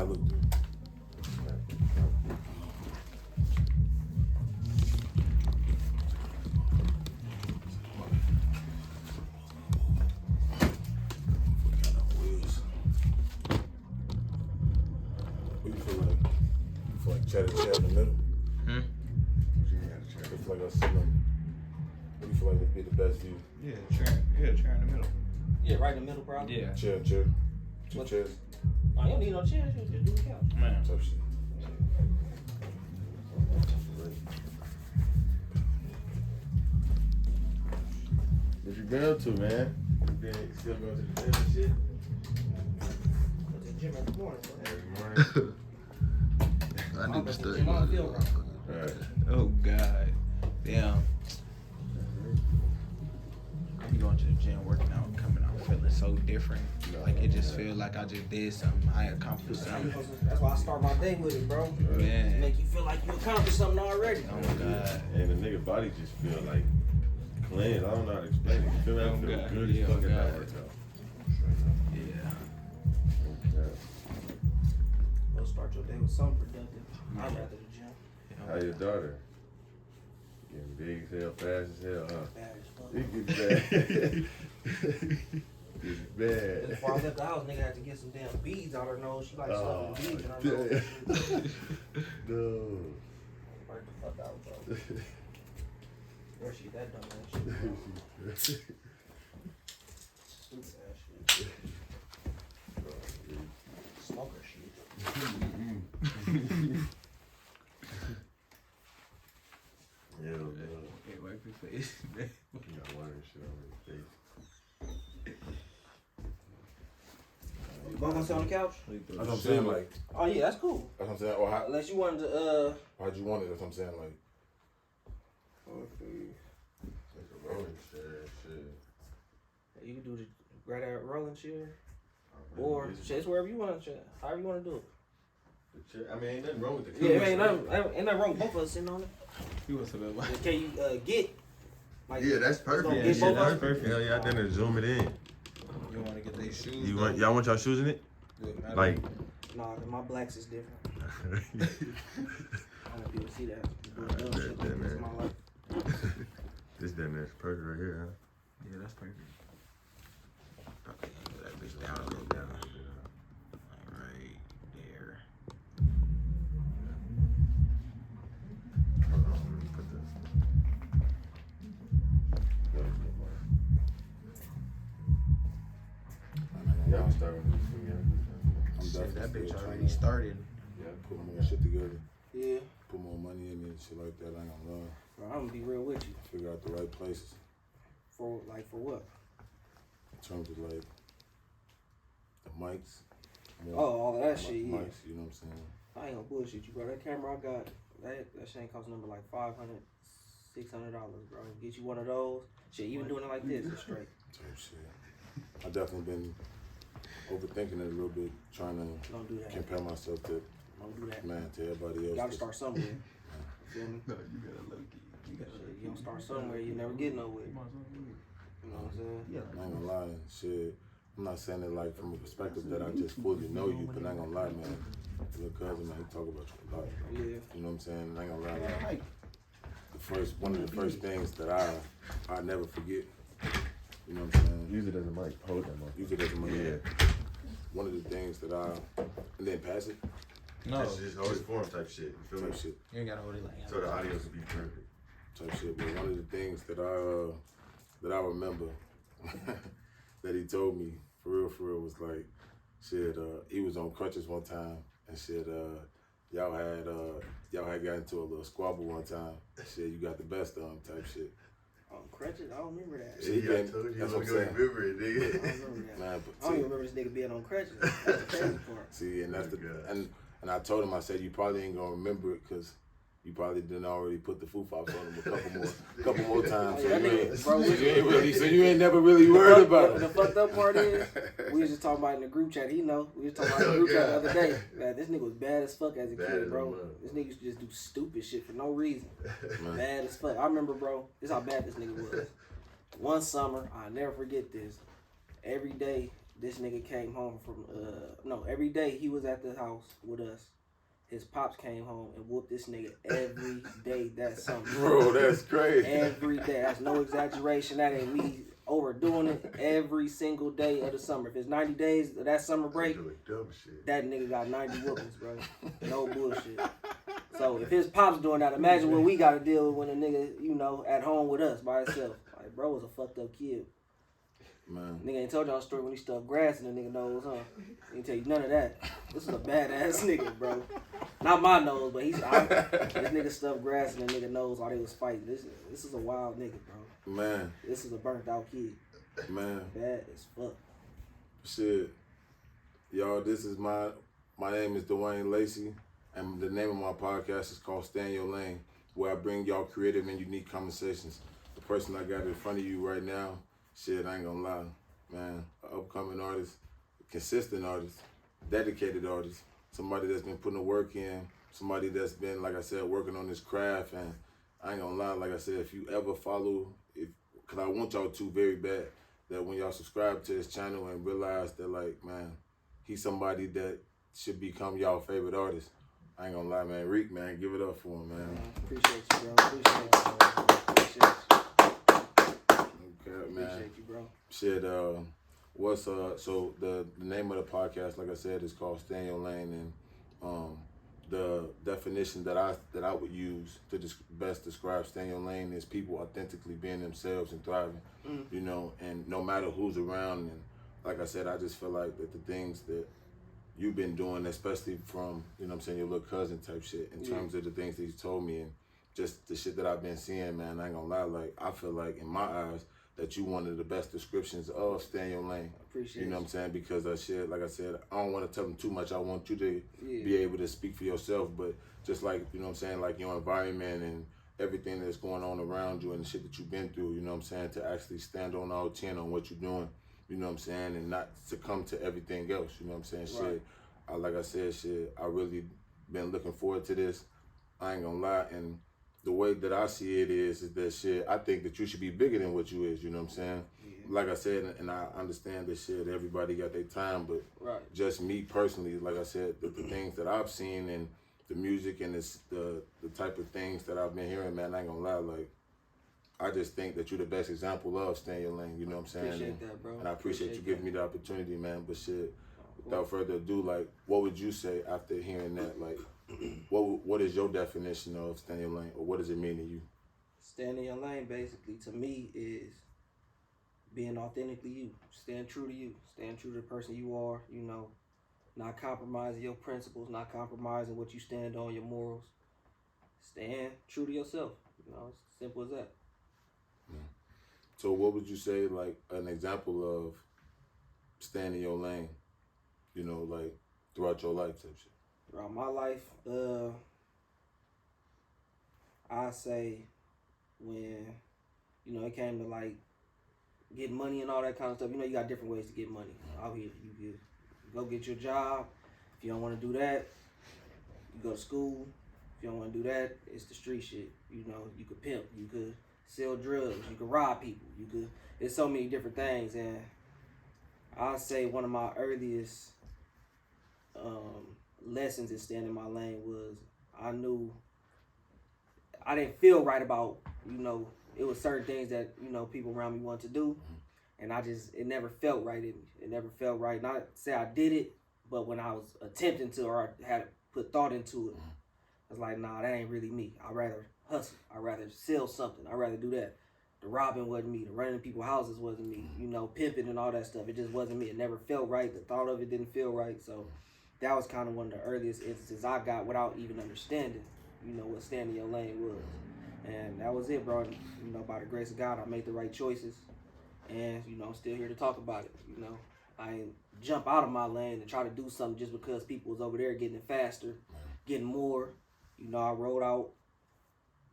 look good. Chair in the middle. Hmm? I feel like I sit on. What do you feel like would be the best view? Yeah, chair in the middle. Yeah, right in the middle, probably. Yeah. Chair. Two chairs. Oh, you don't need no chairs. You just do the couch. Man. Tough shit. What you been up to, man? You been still going to the gym and shit? Go to the gym every morning. Every morning? I need to study. Right. Oh God. Damn. I be going to the gym, working out, coming out feeling so different. Like it just feel like I just did something. I accomplished something. That's why I start my day with it, bro. Man. Make you feel like you accomplished something already. Oh my God. And the nigga body just feel like clean. I don't know how to explain it. You feel like I feel God. good Yeah, as fuck at God. that workout. Yeah. Go start your day with something productive. I'd rather the gym. How your daughter? Getting big as hell, fast as hell, huh? Bad as fuck. It gets bad. It's Before I left the house, nigga had to get some damn beads out her nose. She like stuffing beads in her damn. nose. No. Break the fuck out, bro. Where she that dumb ass shit, bro. Stupid ass shit. Smoker shit. Yeah, man. Hey, wipe your face, man. You got water and shit on your face. You both gonna sit on the couch? That's what I'm saying, like. Oh yeah, that's cool. That's what I'm saying. Or how, Unless you wanted to, how'd you want it? That's what I'm saying, like. Okay. Like a rolling chair and shit. you can do the right at rolling chair, or it's wherever you want to, however you want to do it. The chair, I mean, ain't nothing wrong with the Yeah, couch. ain't nothing wrong with both of us sitting on it. You want some of Can you get? Like, Yeah, that's perfect. gonna Yeah, get both that's of us? perfect. Hell yeah, I done zoom it in. You want to get these shoes? Y'all want y'all shoes in it? Like. Nah, cause my blacks is different. I don't want people to see that. Doing dumb shit like this in my life. This damn near's perfect right here, huh? Yeah, that's perfect. Okay, put that bitch down a little bit. Right there. Hold on, let me put this. Yeah, I'm starting with this one, yeah. I'm Shit, that definitely bitch still already trying to started. put more shit together. Yeah, Put more money in it and shit like that. I ain't gonna lie. bro, I'm gonna be real with you. Figure out the right places For what? in terms of like the mics. Oh, all of that shit. Yeah. Mics, you know what I'm saying? I ain't gonna bullshit you, bro. That camera I got, that shit ain't cost number like $500, $600, bro. Get you one of those. Shit, even doing it like this, it's straight. Type shit. I definitely been overthinking it a little bit, trying to Don't do that. compare myself to Don't do that. man to everybody You else. gotta start somewhere. You feel me? No, you gotta low key. You gotta Shit, you don't start somewhere, you never get nowhere. You know what I'm saying? Yeah. I ain't gonna lie, shit. I'm not saying it like from a perspective that I just fully know you, but I ain't gonna lie, man. Your cousin, man, he talk about you a lot. Yeah. You know what I'm saying? I ain't gonna lie, like, one of the first things that I never forget. You know what I'm saying? Use it as a mic. Hold that mic. Use it as a mic. Yeah. One of the things that and then pass it. No. That's just always form type shit. You feel me? Type shit. You ain't gotta hold it like that. So the audio will be perfect. Type shit. But one of the things that I remember that he told me for real was like, shit, he was on crutches one time and shit, y'all had got into a little squabble one time. Shit, you got the best of him type shit. On crutches? I don't remember that. Shit, Yeah, I told you. that's I'm what I'm gonna saying. remember it, I nigga. don't remember that. Nah, I but don't even remember this nigga being on crutches. That's the crazy part. see, and that's Oh, God. and I told him, I said, you probably ain't gonna remember it because you probably didn't already put the foo-fops on him a couple more times. So That you nigga, bro, you ain't never really worried about The it. fucked up part is, we was just talking about it in the group chat. He know. We was talking about it in the group chat the other day. Man, this nigga was bad as fuck as a Bad kid, as a bro. mother. This nigga used to just do stupid shit for no reason. Man. Bad as fuck. I remember, bro, this is how bad this nigga was. One summer, I'll never forget this. Every day, this nigga came home from, every day he was at the house with us. His pops came home and whooped this nigga every day that summer. Bro, that's crazy. Every day. That's no exaggeration. That ain't me overdoing it. Every single day of the summer. If it's 90 days of that summer break, that nigga got 90 whoopings, bro. No bullshit. So if his pops doing that, imagine what we got to deal with when a nigga, at home with us by himself. Like, bro was a fucked up kid. Man. Nigga ain't told y'all a story when he stuffed grass in the nigga nose, huh? He ain't tell you none of that. This is a badass nigga, bro. Not my nose, but this nigga stuffed grass in the nigga nose while they was fighting. This is a wild nigga, bro. Man. This is a burnt out kid. Man. Bad as fuck. Shit. Y'all, this is my name is Dwayne Lacey, and the name of my podcast is called Stay in Your Lane, where I bring y'all creative and unique conversations. The person I got in front of you right now, shit, I ain't gonna lie, man, an upcoming artist, a consistent artist, dedicated artist, somebody that's been putting the work in, somebody that's been, like I said, working on this craft. And I ain't gonna lie, like I said, if you ever follow, cause I want y'all to very bad, that when y'all subscribe to his channel and realize that, like, man, he's somebody that should become y'all favorite artist. I ain't gonna lie, man. Reque, man, give it up for him, man. Appreciate you, bro. Appreciate you, bro. Appreciate you. Okay, man. Appreciate you, bro. Shit, so the name of the podcast, like I said, is called Stay in Your Lane, and the definition that I would use to best describe Stay in Your Lane is people authentically being themselves and thriving, and no matter who's around. And like I said, I just feel like that the things that you've been doing, especially from, your little cousin type shit, in terms of the things that he's told me and just the shit that I've been seeing, man, I ain't gonna lie, like, I feel like in my eyes that you one of the best descriptions of Stay in Your Lane. Appreciate you know what I'm saying? Because that shit, like I said, I don't want to tell them too much. I want you to be able to speak for yourself, but just like, you know what I'm saying, like your environment and everything that's going on around you and the shit that you've been through, you know what I'm saying, to actually stand on all 10 on what you're doing, you know what I'm saying, and not succumb to everything else, you know what I'm saying? Right. Shit, like I said, shit, I really been looking forward to this. I ain't gonna lie, and the way that I see it is that shit, I think that you should be bigger than what you is, you know what I'm saying? Yeah. Like I said, and I understand that shit, everybody got their time, but just me personally, like I said, the things that I've seen and the music and the type of things that I've been hearing, man, I ain't gonna lie, like, I just think that you're the best example of Stay in Your Lane, you know what I'm saying? Appreciate that, bro. And I appreciate you giving me the opportunity, man, but shit, without further ado, like, what would you say after hearing that? Like, what is your definition of Stay in Your Lane, or what does it mean to you? Staying in your lane, basically, to me, is being authentically you, staying true to you, staying true to the person you are, not compromising your principles, not compromising what you stand on, your morals, staying true to yourself, it's simple as that. So what would you say, like, an example of staying in your lane, like, throughout your life type shit? Throughout my life, I say when, it came to, like, getting money and all that kind of stuff, you got different ways to get money out here. You go get your job. If you don't want to do that, you go to school. If you don't want to do that, it's the street shit. You could pimp, you could sell drugs, you could rob people, it's so many different things. And I'll say one of my earliest lessons in staying in my lane was I knew I didn't feel right about, it was certain things that, people around me wanted to do, and it never felt right in me. It never felt right. Not say I did it, but when I was attempting to, or I had to put thought into it, I was like, nah, that ain't really me. I'd rather hustle. I'd rather sell something. I'd rather do that. The robbing wasn't me. The running people's houses wasn't me. Pimping and all that stuff. It just wasn't me. It never felt right. The thought of it didn't feel right. So that was kind of one of the earliest instances I got without even understanding, what staying in your lane was. And that was it, bro. By the grace of God, I made the right choices. And, I'm still here to talk about it. I ain't jump out of my lane and try to do something just because people was over there getting it faster, getting more. I wrote out,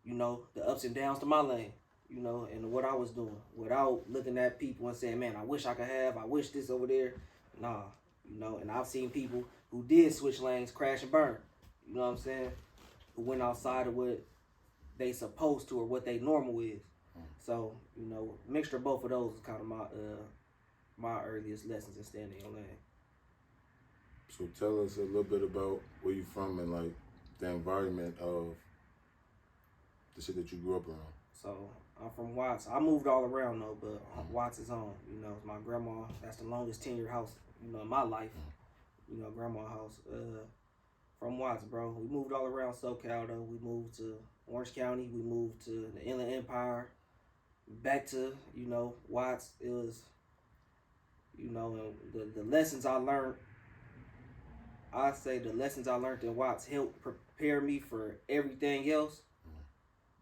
the ups and downs to my lane, and what I was doing without looking at people and saying, man, I wish I could have, I wish this over there. Nah, and I've seen people who did switch lanes, crash and burn, you know what I'm saying? Who went outside of what they supposed to or what they normal is. So, mixture of both of those is kind of my earliest lessons in staying in your lane. So tell us a little bit about where you from and like the environment of the shit that you grew up around. So I'm from Watts. I moved all around though, but Watts is home. You know, my grandma. That's the longest tenured house, you know, in my life. You know, grandma house. From Watts, bro. We moved all around SoCal though. We moved to Orange County. We moved to the Inland Empire. Back to, you know, Watts. It was, you know, the lessons I learned. I say the lessons I learned in Watts helped prepare me for everything else,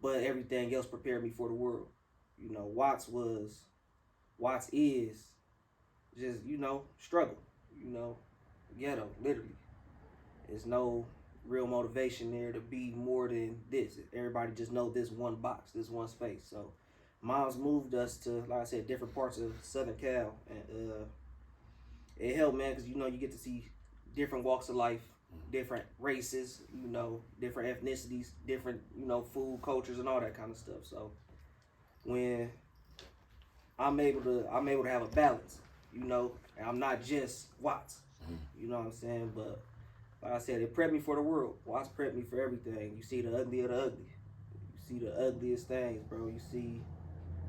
but everything else prepared me for the world. You know, Watts is just, you know, struggle, you know, ghetto, literally. There's no real motivation there to be more than this. Everybody just know this one box, this one space. So moms moved us to, like I said, different parts of Southern Cal, and it helped, man, because, you know, you get to see different walks of life, different races, you know, different ethnicities, different, you know, food, cultures, and all that kind of stuff. So when I'm able to have a balance, you know, and I'm not just Watts, you know what I'm saying? But like I said, it prepped me for the world. Watts prepped me for everything. You see the ugly of the ugly. You see the ugliest things, bro. You see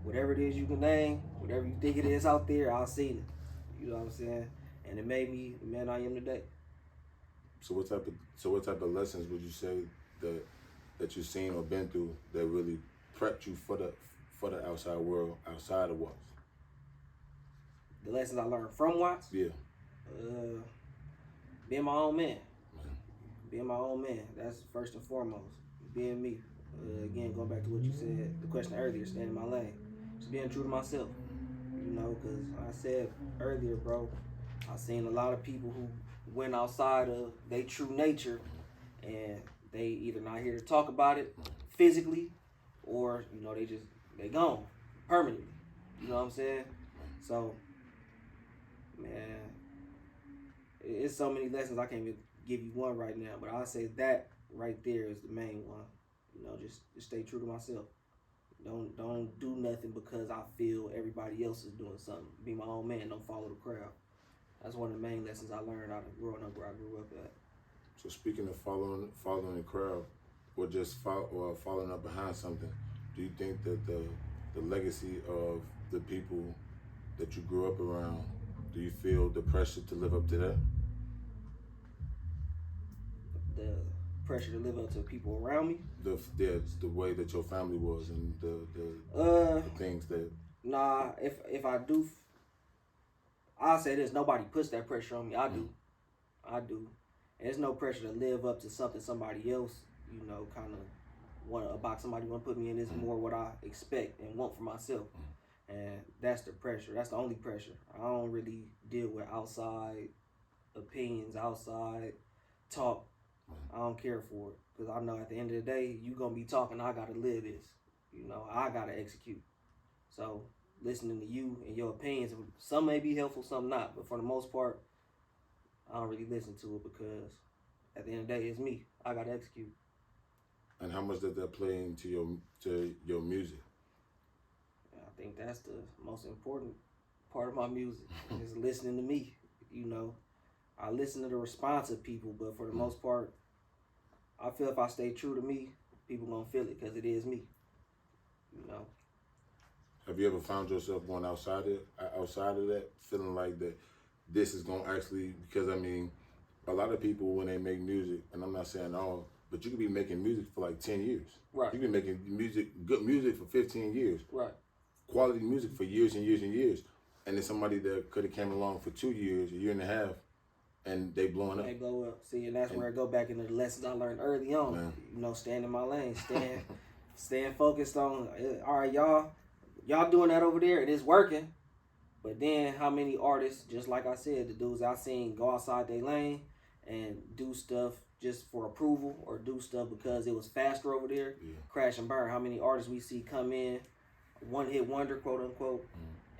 whatever it is you can name, whatever you think it is out there, I've seen it. You know what I'm saying? And it made me the man I am today. So what type of lessons would you say that you've seen or been through that really prepped you for the outside world, outside of Watts? The lessons I learned from Watts? Yeah. Being my own man. Being my own man. That's first and foremost. Being me. Again, going back to what you said, the question earlier, staying in my lane. Just being true to myself. You know, because I said earlier, bro, I've seen a lot of people who went outside of their true nature and they either not here to talk about it physically or, you know, they gone permanently. You know what I'm saying? So, man, it's so many lessons I can't even give you one right now, but I'll say that right there is the main one. You know, just stay true to myself. Don't do nothing because I feel everybody else is doing something. Be my own man. Don't follow the crowd. That's one of the main lessons I learned out of growing up where I grew up at. So speaking of following the crowd, or just following up behind something, do you think that the legacy of the people that you grew up around, do you feel the pressure to live up to that? The pressure to live up to people around me? The way that your family was and the things that... Nah, if I do, I'll say this, nobody puts that pressure on me. I do. And there's no pressure to live up to something somebody else, you know, kind of a box somebody want to put me in. Is more what I expect and want for myself. And that's the pressure. That's the only pressure. I don't really deal with outside opinions, outside talk. I don't care for it because I know at the end of the day, you going to be talking, I got to live this. You know, I got to execute. So listening to you and your opinions, some may be helpful, some not. But for the most part, I don't really listen to it because at the end of the day, it's me. I got to execute. And how much does that play into your music? I think that's the most important part of my music is listening to me. You know, I listen to the response of people, but for the most part, I feel if I stay true to me, people gonna feel it because it is me. You know. Have you ever found yourself going outside of that, feeling like that this is gonna actually, because I mean, a lot of people when they make music, and I'm not saying all, but you could be making music for like 10 years. Right. You can be making good music for 15 years. Right. Quality music for years and years and years. And then somebody that could have came along for 2 years, a year and a half, and they blowing up. They blow up. See, and that's where I go back into the lessons I learned early on. Man. You know, staying in my lane, staying focused on, all right, y'all doing that over there, it is working. But then how many artists, just like I said, the dudes I seen go outside their lane and do stuff just for approval or do stuff because it was faster over there, crash and burn. How many artists we see come in, one hit wonder, quote unquote,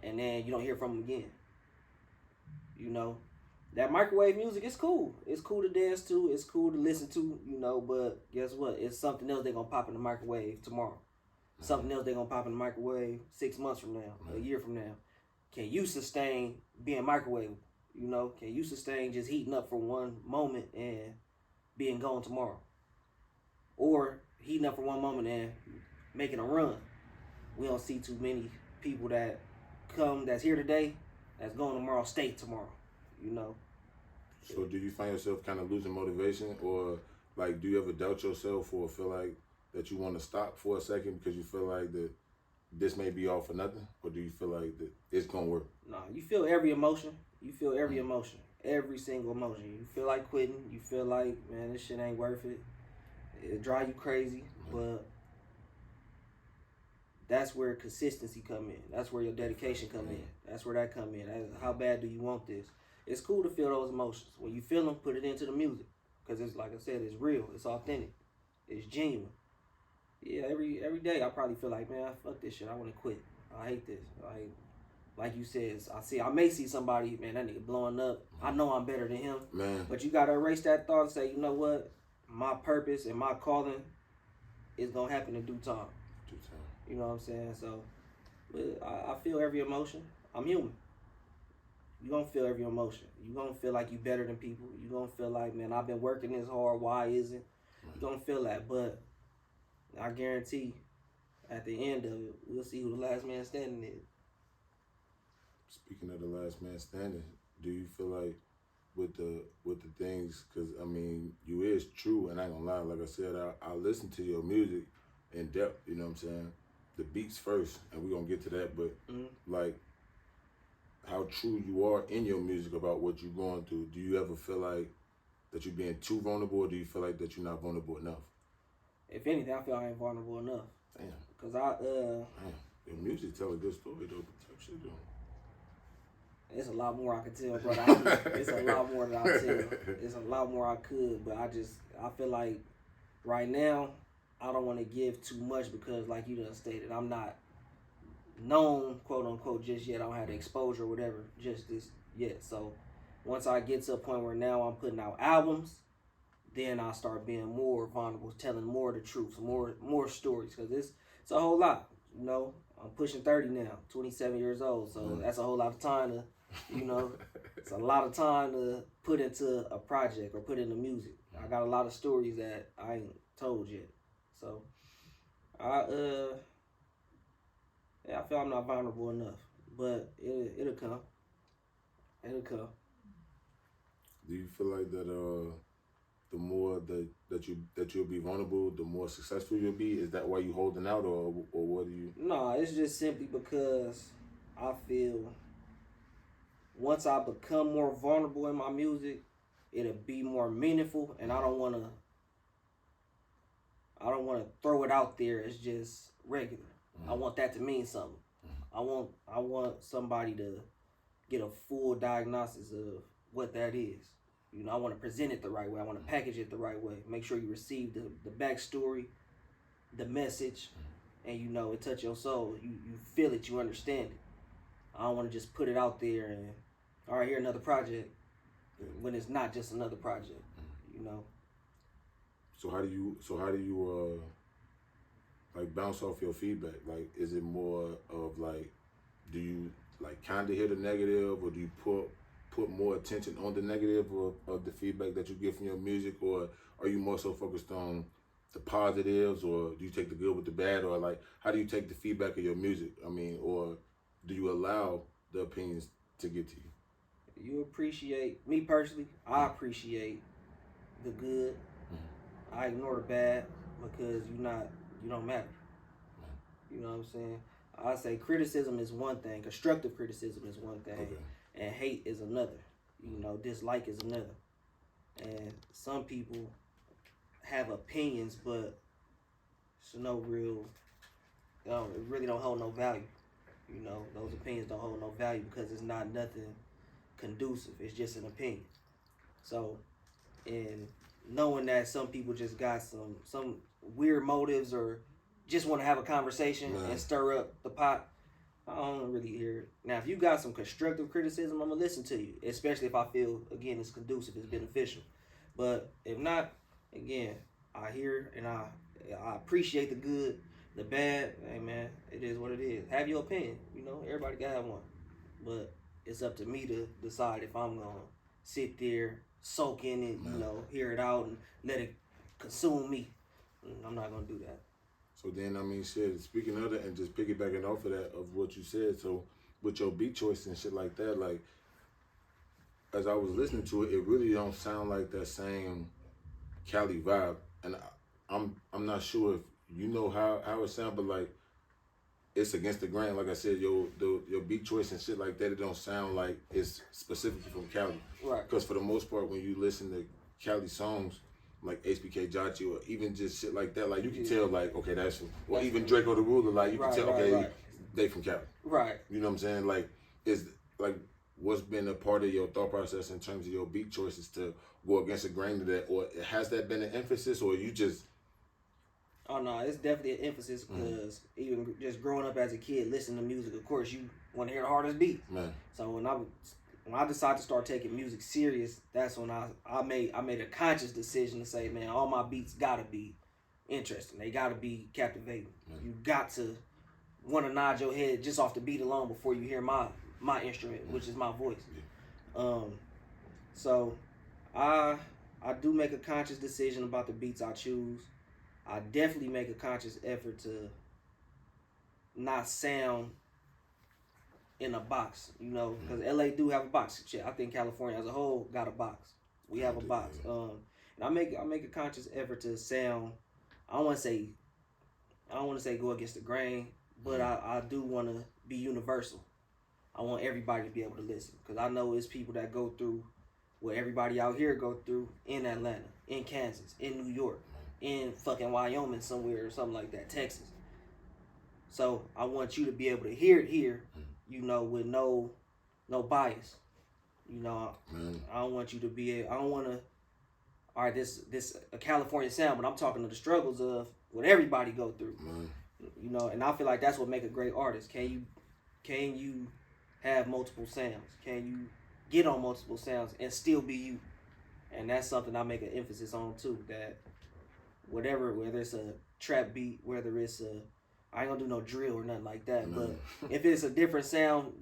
and then you don't hear from them again. You know, that microwave music is cool. It's cool to dance to. It's cool to listen to, you know, but guess what? It's something else they're going to pop in the microwave tomorrow. Something else they're going to pop in the microwave 6 months from now, a year from now. can you sustain being microwave? You know, can you sustain just heating up for one moment and being gone tomorrow? Or heating up for one moment and making a run. We don't see too many people that's here today, that's going tomorrow, stay tomorrow, you know. So do you find yourself kind of losing motivation, or like do you ever doubt yourself or feel like that you want to stop for a second because you feel like that this may be all for nothing, or do you feel like that it's gonna work? Nah, you feel every emotion. You feel every emotion, every single emotion. You feel like quitting. You feel like, man, this shit ain't worth it. It drive you crazy, but that's where consistency come in. That's where your dedication come in. That's where that come in. That's how bad do you want this? It's cool to feel those emotions. When you feel them, put it into the music, because it's, like I said, it's real. It's authentic. It's genuine. Yeah, every day I probably feel like, man, fuck this shit. I want to quit. I hate this. Like you said, I may see somebody, man, that nigga blowing up. I know I'm better than him. Man. But you gotta erase that thought and say, you know what? My purpose and my calling is gonna happen in due time. You know what I'm saying? So, I feel every emotion. I'm human. You gonna feel every emotion. You gonna feel like you better than people. You gonna feel like, man, I've been working this hard. Why isn't? You gonna feel that, but I guarantee, at the end of it, we'll see who the last man standing is. Speaking of the last man standing, do you feel like with the things, because I mean, you is true, and I ain't gonna lie, like I said, I listen to your music in depth, you know what I'm saying? The beats first, and we're gonna get to that, but like how true you are in your music about what you're going through. Do you ever feel like that you're being too vulnerable, or do you feel like that you're not vulnerable enough? If anything, I feel I ain't vulnerable enough. Damn. Cause Damn. Your music tell a good story though, but type shit though. It's a lot more I could tell, brother. It's a lot more that I tell. It's a lot more I could, but I feel like right now, I don't want to give too much because, like you done stated, I'm not known, quote unquote, just yet. I don't have the exposure or whatever just this yet. So once I get to a point where now I'm putting out albums, then I start being more vulnerable, telling more of the truth, more stories, because it's a whole lot. You know, I'm pushing 30 now, 27 years old, so that's a whole lot of time to, you know, it's a lot of time to put into a project or put into music. I got a lot of stories that I ain't told yet. So, I feel I'm not vulnerable enough, but it'll come. It'll come. Do you feel like that the more that you'll be vulnerable, the more successful you'll be? Is that why you holding out, or what do you? No, it's just simply because I feel once I become more vulnerable in my music, it'll be more meaningful, and I don't want to throw it out there as just regular. I want that to mean something. I want somebody to get a full diagnosis of what that is. You know, I want to present it the right way. I want to package it the right way. Make sure you receive the backstory, the message, and you know, it touch your soul. You feel it, you understand it. I don't want to just put it out there and, all right, here another project, when it's not just another project, you know. So how do you like bounce off your feedback? Like, is it more of like, do you like kind of hear the negative, or do you put more attention on the negative of the feedback that you get from your music, or are you more so focused on the positives, or do you take the good with the bad, or like how do you take the feedback of your music? I mean, or do you allow the opinions to get to you? You appreciate, me personally, I appreciate the good. I ignore the bad because you don't matter. You know what I'm saying? I say criticism is one thing, constructive criticism is one thing, and hate is another. You know, dislike is another. And some people have opinions, but it's no real, it really don't hold no value. You know, those opinions don't hold no value because it's not nothing conducive. It's just an opinion. So, in knowing that some people just got some weird motives or just want to have a conversation and stir up the pot, I don't really hear it. Now, if you got some constructive criticism, I'm going to listen to you, especially if I feel, again, it's conducive, it's beneficial. But if not, again, I hear and I appreciate the good, the bad. Hey, man, it is what it is. Have your opinion. You know, everybody got to have one. but it's up to me to decide if I'm gonna sit there, soak in it, you know, hear it out and let it consume me. I'm not gonna do that. So then, I mean, shit, speaking of that and just piggybacking off of that, of what you said, so with your beat choice and shit like that, like, as I was listening to it, it really don't sound like that same Cali vibe. And I'm not sure if you know how it sounds, but like, it's against the grain. Like I said, your beat choice and shit like that, it don't sound like it's specifically from Cali. Right. Because for the most part, when you listen to Cali songs, like HBK Jachi or even just shit like that, like you can tell, like, okay, that's, or even Draco the Ruler, like you can tell, okay, they from Cali. Right. You know what I'm saying? Like, is like, what's been a part of your thought process in terms of your beat choices to go against the grain of that, or has that been an emphasis, or you just? Oh no, it's definitely an emphasis because even just growing up as a kid, listening to music, of course you want to hear the hardest beats. Man. So when I decided to start taking music serious, that's when I made a conscious decision to say, man, all my beats gotta be interesting. They gotta be captivating. You got to want to nod your head just off the beat alone before you hear my instrument, which is my voice. So I do make a conscious decision about the beats I choose. I definitely make a conscious effort to not sound in a box, you know, because LA do have a box. Shit, I think California as a whole got a box. We have a box. And I make a conscious effort to sound. I don't want to say go against the grain, but I do want to be universal. I want everybody to be able to listen because I know it's people that go through what everybody out here go through in Atlanta, in Kansas, in New York, in fucking Wyoming somewhere or something like that, Texas. So I want you to be able to hear it here, you know, with no bias. You know, I don't want you to be. I don't want to. All right, this a California sound, but I'm talking to the struggles of what everybody go through. You know, and I feel like that's what make a great artist. Can you have multiple sounds? Can you get on multiple sounds and still be you? And that's something I make an emphasis on too. That whether it's a trap beat, whether it's I ain't gonna do no drill or nothing like that. But if it's a different sound,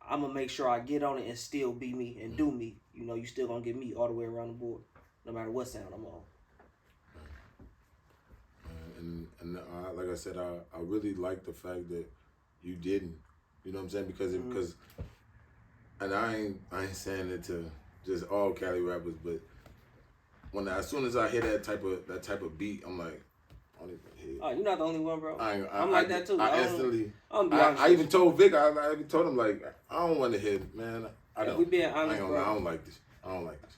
I'm gonna make sure I get on it and still be me and do me. You know, you still gonna get me all the way around the board, no matter what sound I'm on. And like I said, I really like the fact that you didn't. You know what I'm saying? Because and I ain't saying it to just all Cali rappers, but as soon as I hear that type of beat, I'm like, I don't even hear. Oh, you're not the only one, bro. I'm like that too. I instantly. I even told Vic. I even told him, like, I don't want to hear, man. I don't. We being honest, bro. I don't like this. I don't like this.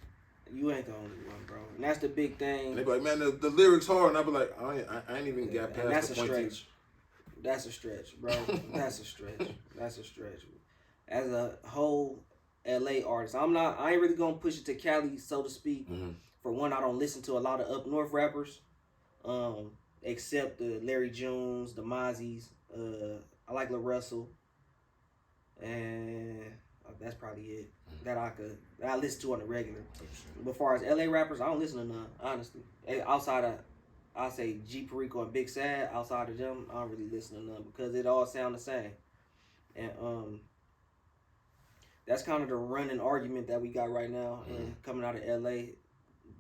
You ain't the only one, bro. And that's the big thing. And they be like, man, the lyrics hard, and I be like, I ain't even got past that's the a point. stretch. That's a stretch, bro. That's a stretch. That's a stretch. As a whole LA artist, I ain't really gonna push it to Cali, so to speak. For one, I don't listen to a lot of up north rappers, except the Larry Jones, the Mozzies. I like Lil Russell, and that's probably it that I listen to on the regular. But as far as LA rappers, I don't listen to none, honestly. Outside of, I'll say Gf Reque and Big Sad. Outside of them, I don't really listen to none because it all sound the same. And that's kind of the running argument that we got right now. And coming out of LA,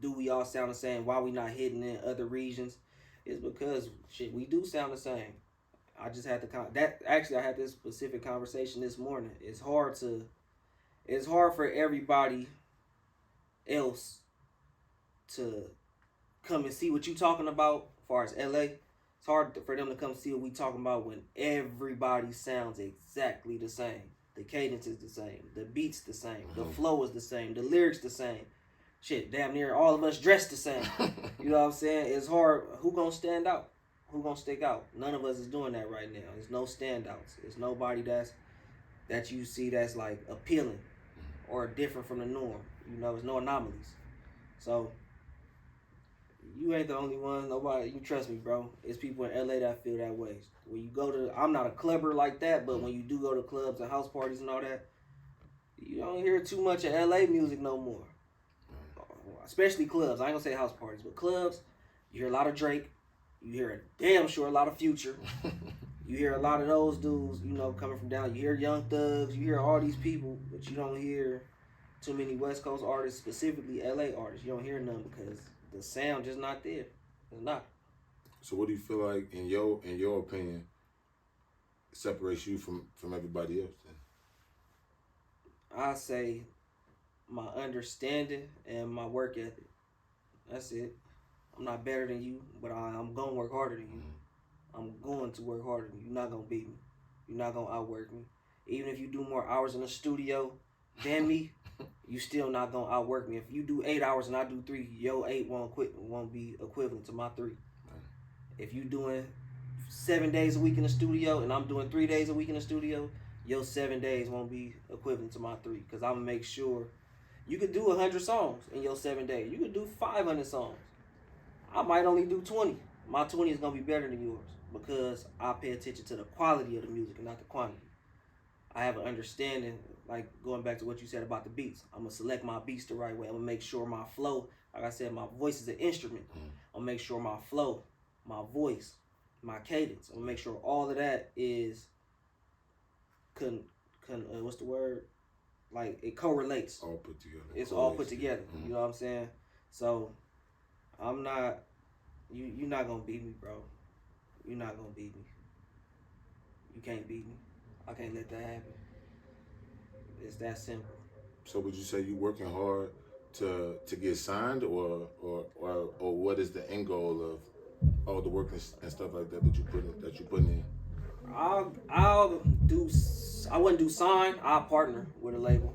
do we all sound the same? Why we not hitting in other regions? It's because shit, we do sound the same. I just had I had this specific conversation this morning. It's hard for everybody else to come and see what you talking about as far as LA. It's hard for them to come see what we talking about when everybody sounds exactly the same. The cadence is the same. The beat's the same. The flow is the same. The lyrics the same. Shit, damn near all of us dressed the same. You know what I'm saying? It's hard. Who gonna stand out? Who gonna stick out? None of us is doing that right now. There's no standouts. There's nobody that you see that's like appealing or different from the norm. You know, there's no anomalies. So you ain't the only one. Nobody. You trust me, bro. It's people in LA that feel that way. When you go to, I'm not a clubber like that, but when you do go to clubs and house parties and all that, you don't hear too much of LA music no more. Especially clubs. I ain't gonna say house parties, but clubs, you hear a lot of Drake. You hear a damn sure a lot of Future. You hear a lot of those dudes, you know, coming from down. You hear Young Thugs, you hear all these people, but you don't hear too many West Coast artists, specifically LA artists. You don't hear none because the sound just not there. It's not. So what do you feel like, in your opinion, separates you from everybody else then? I say my understanding and my work ethic. That's it. I'm not better than you, but I'm going to work harder than you. I'm going to work harder than you. You're not going to beat me. You're not going to outwork me. Even if you do more hours in the studio than me, you still not going to outwork me. If you do 8 hours and I do 3, your 8 won't be equivalent to my 3. If you doing 7 days a week in the studio and I'm doing 3 days a week in the studio, your 7 days won't be equivalent to my 3. Because I'm going to make sure you could do 100 songs in your 7 days. You could do 500 songs. I might only do 20. My 20 is going to be better than yours because I pay attention to the quality of the music and not the quantity. I have an understanding, like going back to what you said about the beats. I'm going to select my beats the right way. I'm going to make sure my flow, like I said, my voice is an instrument. I'm going to make sure my flow, my voice, my cadence, I'm going to make sure all of that is, what's the word? Like it correlates. All put together. It's all put together. You know what I'm saying? So I'm not, you're not going to beat me, bro. You're not going to beat me. You can't beat me. I can't let that happen. It's that simple. So would you say you working hard to get signed, or what is the end goal of all the work and stuff like that you putting in? I wouldn't do sign. I'll partner with a label.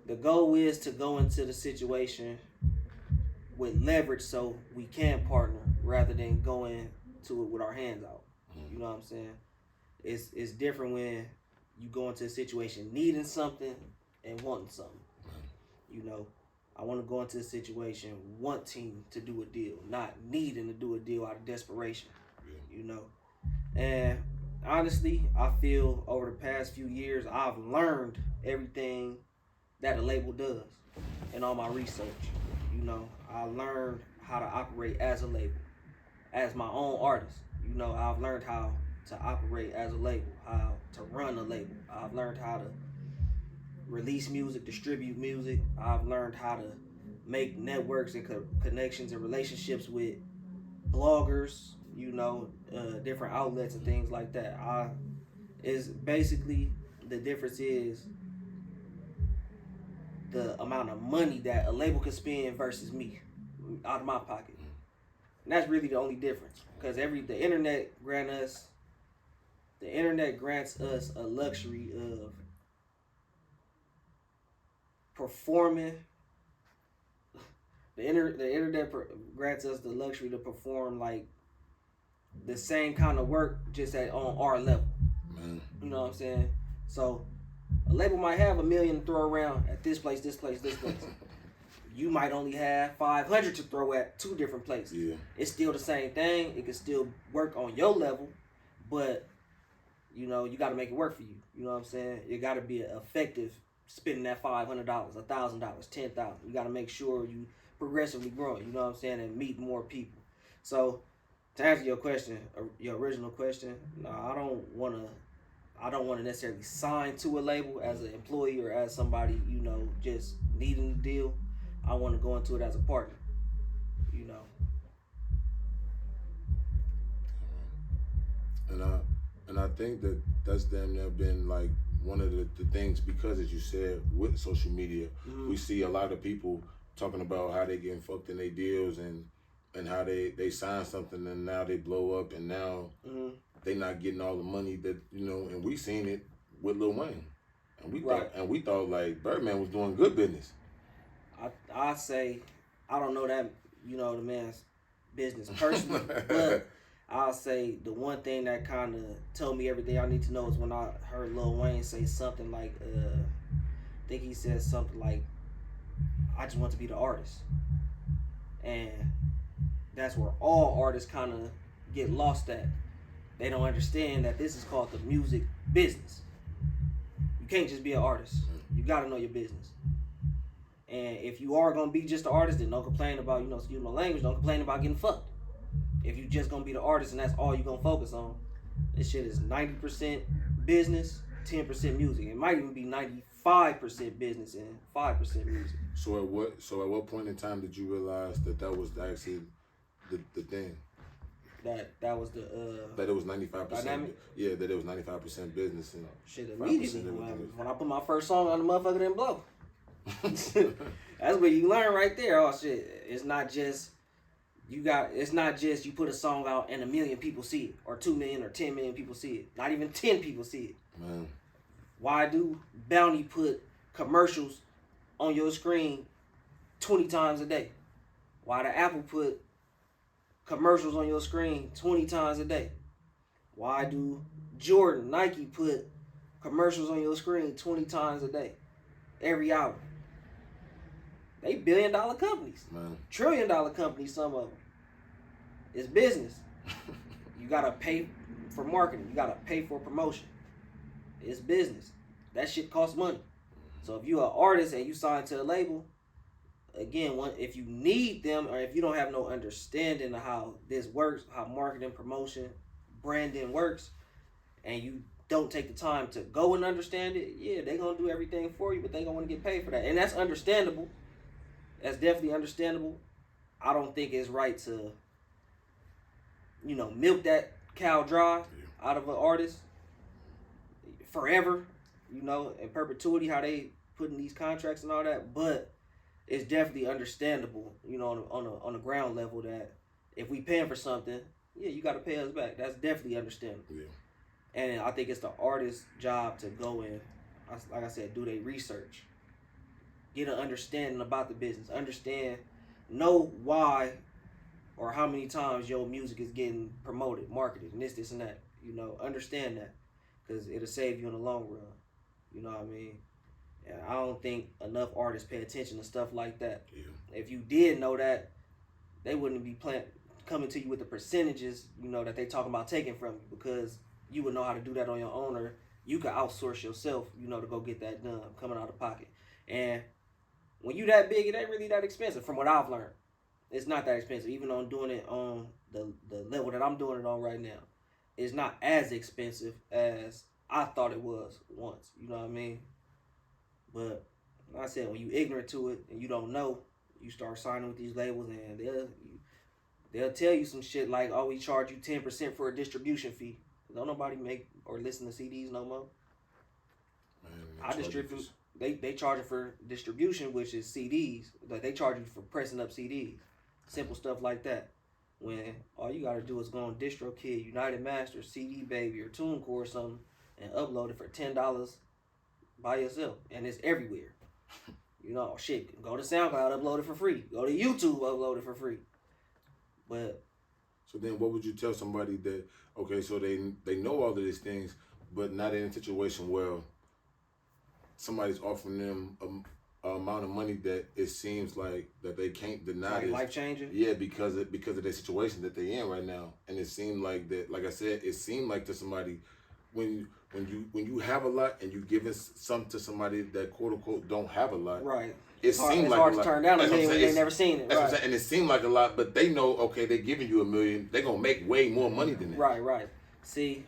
The goal is to go into the situation with leverage so we can partner rather than going to it with our hands out. You know what I'm saying? It's different when you go into a situation needing something and wanting something. You know, I want to go into a situation wanting to do a deal, not needing to do a deal out of desperation. You know, and honestly, I feel over the past few years I've learned everything that a label does in all my research. You know, I learned how to operate as a label, as my own artist. You know, I've learned how to operate as a label, how to run a label. I've learned how to release music, distribute music. I've learned how to make networks and connections and relationships with bloggers, you know, different outlets and things like that. Is basically the difference is the amount of money that a label can spend versus me out of my pocket. And that's really the only difference, because the internet grants us a luxury of performing. The internet grants us the luxury to perform like the same kind of work, just on our level. You know what I'm saying? So a label might have $1 million to throw around at this place. You might only have 500 to throw at 2 different places. Yeah. It's still the same thing. It can still work on your level, but you know, you got to make it work for you. You know what I'm saying? You got to be effective spending that $500, $1,000, $10,000. You got to make sure you progressively growing. You know what I'm saying? And meet more people. So to answer your question, your original question, no, I don't want to necessarily sign to a label as an employee or as somebody, you know, just needing a deal. I want to go into it as a partner, you know. And I think that's damn near been like one of the things, because as you said, with social media, we see a lot of people talking about how they getting fucked in their deals and how they sign something and now they blow up and now they not getting all the money that, you know, and we seen it with Lil Wayne. And we thought like Birdman was doing good business. I say, I don't know that, you know, the man's business personally, but I'll say the one thing that kind of told me everything I need to know is when I heard Lil Wayne say something like, I think he said something like, I just want to be the artist. And that's where all artists kind of get lost at. They don't understand that this is called the music business. You can't just be an artist. You got to know your business. And if you are going to be just an artist, then don't complain about, excuse my language, don't complain about getting fucked. If you just going to be the artist and that's all you're going to focus on, This shit is 90% business, 10% music. It might even be 95% business and 5% music. So at what point in time did you realize that was actually the thing? That was the That it was 95%. dynamic? Yeah, that it was 95% business and Shit 5% immediately. everything. When I put my first song on, the motherfucker didn't blow. That's where you learn right there. Oh shit! It's not just you put a song out and 1 million people see it, or 2 million, or 10 million people see it. Not even 10 people see it. Man. Why do Bounty put commercials on your screen 20 times a day? Why do Apple put commercials on your screen 20 times a day? Why do Jordan, Nike put commercials on your screen 20 times a day? Every hour. They billion-dollar companies. Man. Trillion-dollar companies, some of them. It's business. You gotta pay for marketing. You gotta pay for promotion. It's business. That shit costs money. So if you're an artist and you sign to a label, again, if you need them, or if you don't have no understanding of how this works, how marketing, promotion, branding works, and you don't take the time to go and understand it, yeah, they're gonna do everything for you, but they gonna want to get paid for that. And that's understandable. That's definitely understandable. I don't think it's right to, milk that cow dry out of an artist forever, in perpetuity, how they put in these contracts and all that. But it's definitely understandable, on the ground level, that if we paying for something, yeah, you got to pay us back. That's definitely understandable. Yeah. And I think it's the artist's job to go in, like I said, do their research. Get an understanding about the business. Know why or how many times your music is getting promoted, marketed, and this, and that. Understand that. Because it'll save you in the long run. You know what I mean? And I don't think enough artists pay attention to stuff like that. Yeah. If you did know that, they wouldn't be coming to you with the percentages, that they talking about taking from you, because you would know how to do that on your own, or you could outsource yourself, to go get that done, coming out of pocket. And when you that big, it ain't really that expensive, from what I've learned. It's not that expensive, even on doing it on the level that I'm doing it on right now. It's not as expensive as I thought it was once, you know what I mean? But like I said, when you ignorant to it and you don't know, you start signing with these labels, and they'll tell you some shit like, oh, we charge you 10% for a distribution fee. Don't nobody make or listen to CDs no more. Man, I distribute. They charge it for distribution, which is CDs. Like, they charge you for pressing up CDs. Simple stuff like that. When all you gotta do is go on DistroKid, United Masters, CD Baby, or TuneCore or something, and upload it for $10 by yourself, and it's everywhere. Shit. Go to SoundCloud, upload it for free. Go to YouTube, upload it for free. But so then, what would you tell somebody that, okay, so they know all of these things, but not in a situation where somebody's offering them a amount of money that it seems like that they can't deny, like life changing? Yeah, because of the situation that they're in right now. And it seemed like that, like I said, it seemed like to somebody, when you have a lot and you giving some to somebody that quote unquote don't have a lot, right? It seemed like hard a lot. to turn down a million when they never seen it. That's what I'm saying. And it seemed like a lot, but they know, okay, they're giving you $1 million, they're gonna make way more money than that. Right. See,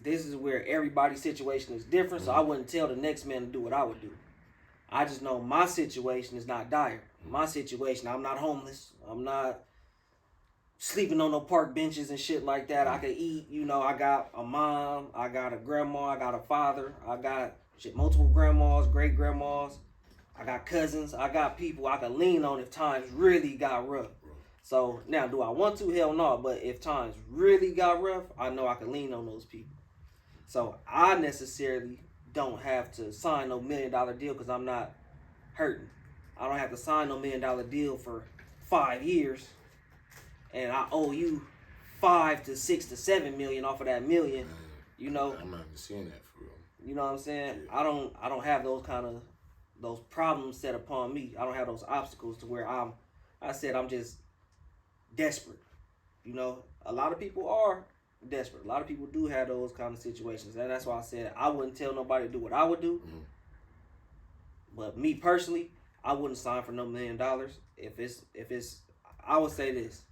this is where everybody's situation is different, so I wouldn't tell the next man to do what I would do. I just know my situation is not dire. My situation, I'm not homeless. I'm not sleeping on no park benches and shit like that. I can eat, I got a mom, I got a grandma, I got a father, I got multiple grandmas, great grandmas, I got cousins, I got people I can lean on if times really got rough. So now, do I want to? Hell no. But if times really got rough, I know I can lean on those people. So I necessarily don't have to sign no $1 million deal because I'm not hurting. I don't have to sign no $1 million deal for 5 years, and I owe you 5 to 6 to 7 million off of that $1 million. I'm not even seeing that for real. You know what I'm saying? Yeah. I don't have those problems set upon me. I don't have those obstacles to where I'm just desperate. A lot of people are desperate. A lot of people do have those kind of situations, and that's why I said I wouldn't tell nobody to do what I would do. Mm-hmm. But me personally, I wouldn't sign for no $1 million. If it's, I would say this: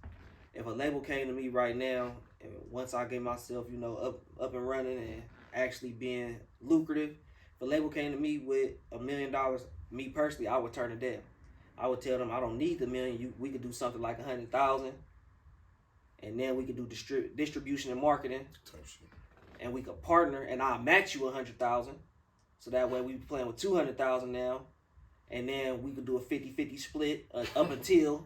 if a label came to me right now And once I get myself, you know, up and running and actually being lucrative, if a label came to me with $1 million, me personally, I would turn it down. I would tell them I don't need the million. We could do something like 100,000, and then we could do distribution and marketing, and we could partner, and I'll match you 100,000, so that way we playing with 200,000 now, and then we could do a 50-50 split up until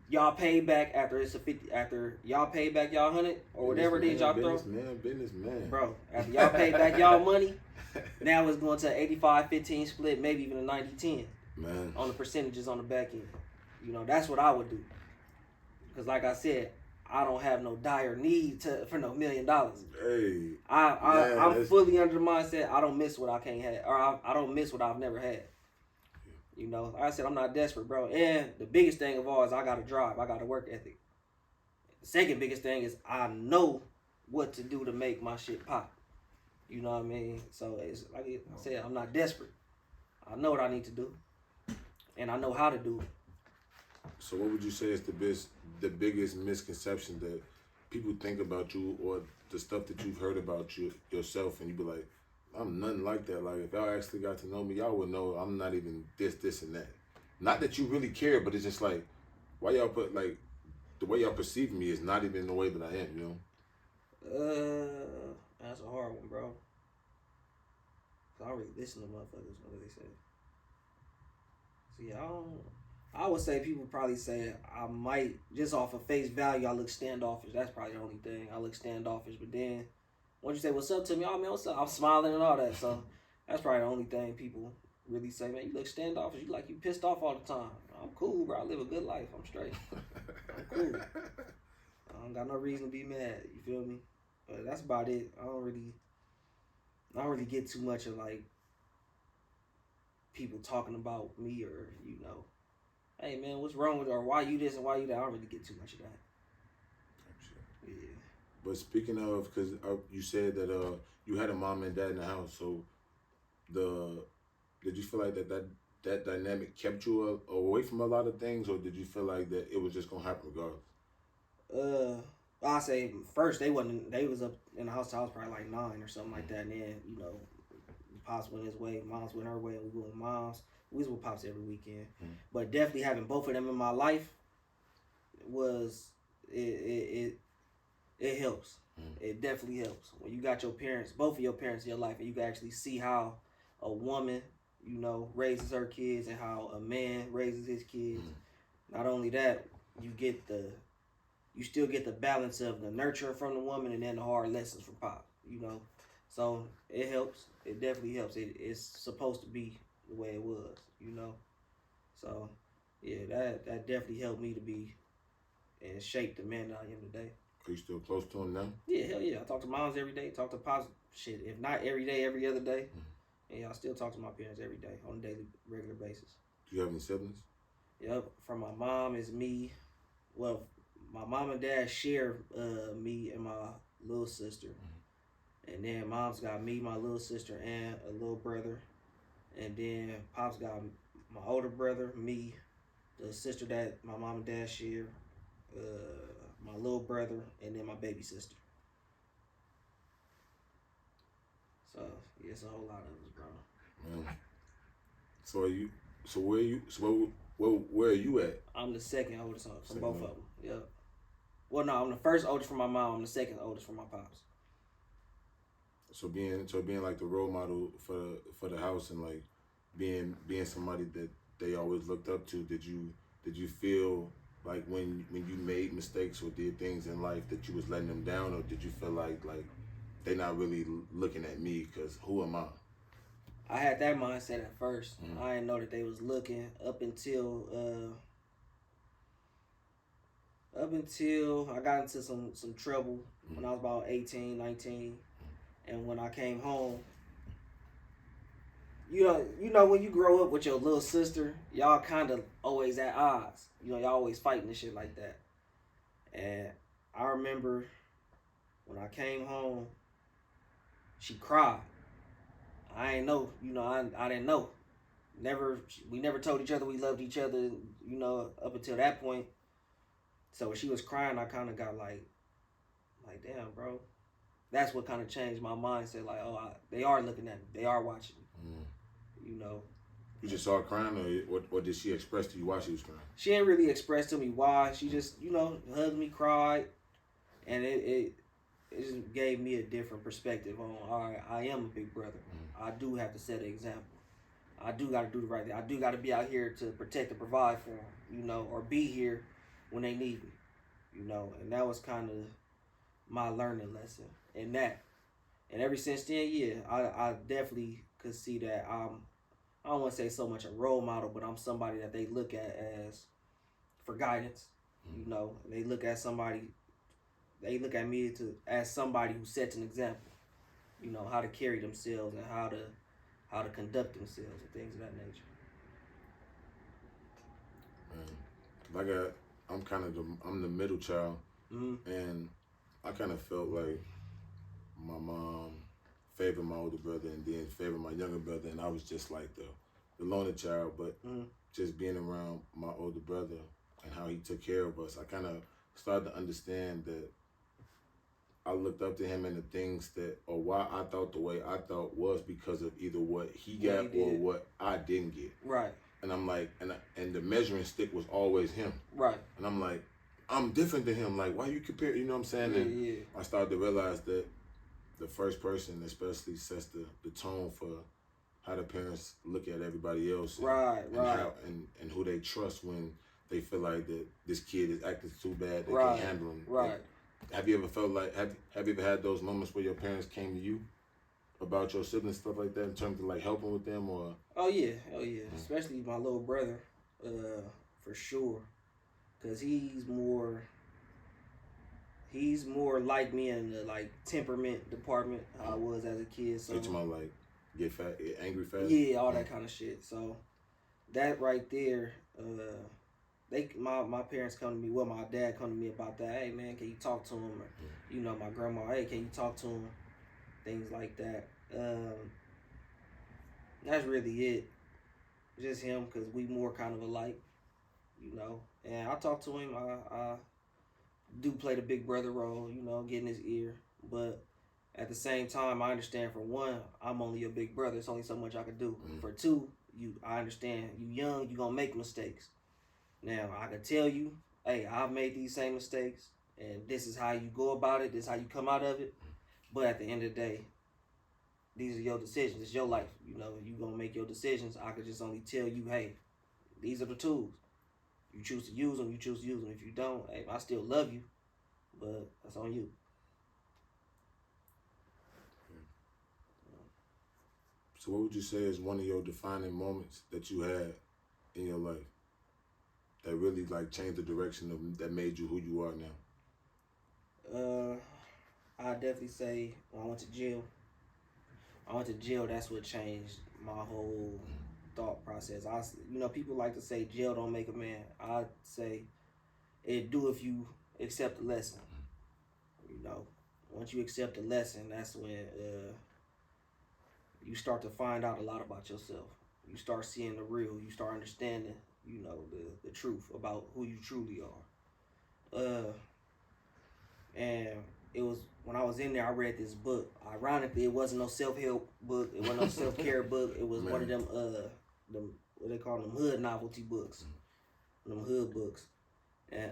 y'all pay back after it's a 50. After y'all pay back y'all 100 or whatever it is y'all throw. Businessman. Bro, after y'all pay back y'all money, now it's going to an 85-15 split, maybe even a 90-10. Man. On the percentages on the back end. You know, that's what I would do. Because like I said, I don't have no dire need for no $1 million. Hey. I'm fully under the mindset I don't miss what I can't have, or I don't miss what I've never had. You know, like I said, I'm not desperate, bro. And the biggest thing of all is I got to drive. I got a work ethic. The second biggest thing is I know what to do to make my shit pop. You know what I mean? So it's like I said, I'm not desperate. I know what I need to do, and I know how to do it. So what would you say is the biggest misconception that people think about you, or the stuff that you've heard about yourself, and you be like, I'm nothing like that. Like, if y'all actually got to know me, y'all would know I'm not even this, and that. Not that you really care, but it's just like, why y'all put, like, the way y'all perceive me is not even the way that I am, you know? That's a hard one, bro. I don't really listen to motherfuckers, what do they say? See, I would say people probably say I might, just off of face value, I look standoffish. That's probably the only thing. I look standoffish, but then once you say, what's up to me? Oh, man, what's up? I'm smiling and all that. So that's probably the only thing people really say, man, you look standoffish. You like you pissed off all the time. I'm cool, bro. I live a good life. I'm straight. I'm cool. I don't got no reason to be mad. You feel me? But that's about it. I don't really get too much of, like, people talking about me, or, you know, hey, man, what's wrong with you? Or why you this and why you that? I don't really get too much of that. Yeah. But speaking of, because you said that you had a mom and dad in the house, so did you feel like that dynamic kept you away from a lot of things, or did you feel like that it was just gonna happen regardless? I say first they was up in the house till I was probably like 9 or something like that, and then, you know, Pops went his way, Mom's went her way, and we went with Mom's. We was with Pops every weekend. But definitely having both of them in my life was it helps. It definitely helps when you got your parents, both of your parents in your life, and you can actually see how a woman, you know, raises her kids and how a man raises his kids. Not only that, you still get the balance of the nurturing from the woman and then the hard lessons from Pop, you know. So it helps. It definitely helps. It's supposed to be the way it was, you know. So yeah, that definitely helped me to be and shape the man that I am today. Are you still close to him now? Yeah, hell yeah. I talk to Moms every day. Talk to Pops, shit, if not every day, every other day. And I still talk to my parents every day on a daily, regular basis. Do you have any siblings? Yep. From my mom is me. Well, my mom and dad share me and my little sister. And then Mom's got me, my little sister, and a little brother. And then Pop's got my older brother, me, the sister that my mom and dad share, my little brother, and then my baby sister. So yeah, it's a whole lot of us, bro. Man. So where are you at? I'm the second oldest from both of them. Yep. Well, no, I'm the first oldest from my mom. I'm the second oldest from my pops. So being like the role model for the house, and like being somebody that they always looked up to, did you feel like when you made mistakes or did things in life that you was letting them down, or did you feel like they not really looking at me because who am I? I had that mindset at first. I didn't know that they was looking up until I got into some trouble when I was about 18, 19. And when I came home, you know when you grow up with your little sister, y'all kind of always at odds. You know, y'all always fighting and shit like that. And I remember when I came home, she cried. I ain't know, you know, I didn't know. We never told each other we loved each other, you know, up until that point. So when she was crying, I kind of got like, Like, damn, bro. That's what kind of changed my mindset. Like, oh, they are looking at me. They are watching me. You know. You just saw her crying, or what did she express to you why she was crying? She didn't really express to me why. She just, you know, hugged me, cried, and it just gave me a different perspective on, all right, I am a big brother. I do have to set an example. I do got to do the right thing. I do got to be out here to protect and provide for them, you know, or be here when they need me, you know. And that was kind of my learning lesson in that. And ever since then, yeah, I definitely could see that I don't want to say so much a role model, but I'm somebody that they look at as for guidance, you know. They look at me as somebody who sets an example, you know, how to carry themselves and how to conduct themselves and things of that nature. I'm the middle child, Mm-hmm. and I kind of felt like my mom favored my older brother and then favored my younger brother, and I was just like the loner child. But just being around my older brother and how he took care of us, I kind of started to understand that I looked up to him, and the things that, or why I thought the way I thought was because of either what he got or what I didn't get. Right. And I'm like, and the measuring stick was always him. Right. And I'm like, I'm different than him. Like, why you compare? You know what I'm saying? And I started to realize that the first person especially sets the tone for how the parents look at everybody else. And who they trust when they feel like that this kid is acting too bad, they can't handle him. Right. Like, have you ever felt like, have you ever had those moments where your parents came to you about your siblings, stuff like that, in terms of like helping with them, or? Oh yeah. Especially my little brother, for sure, cause he's more like me in the like temperament department. How I was as a kid. So you talking about like get angry fast? Yeah, all that kind of shit. So that right there, my parents come to me. Well, my dad come to me about that. Hey man, can you talk to him? Or, you know, my grandma. Hey, can you talk to him? Things like that. That's really it. Just him, cause we more kind of alike, you know. And I talk to him. I do play the big brother role, you know, get in his ear. But at the same time, I understand, for one, I'm only your big brother. It's only so much I can do. For two, I understand you young, you gonna make mistakes. Now, I can tell you, hey, I've made these same mistakes, and this is how you go about it, this is how you come out of it. But at the end of the day, these are your decisions. It's your life. You know, you gonna make your decisions. I could just only tell you, hey, these are the tools. You choose to use them, you choose to use them. If you don't, hey, I still love you, but that's on you. So what would you say is one of your defining moments that you had in your life that really like changed the direction that made you who you are now? I'd definitely say when I went to jail. That's what changed my whole thought process. You know, people like to say jail don't make a man. I'd say it do if you accept the lesson. You know, once you accept the lesson, that's when you start to find out a lot about yourself. You start seeing the real. You start understanding, you know, the truth about who you truly are. And it was when I was in there, I read this book. Ironically, it wasn't no self-help book. It wasn't no self-care book. It was one of them what they call them, hood novelty books. Them hood books. And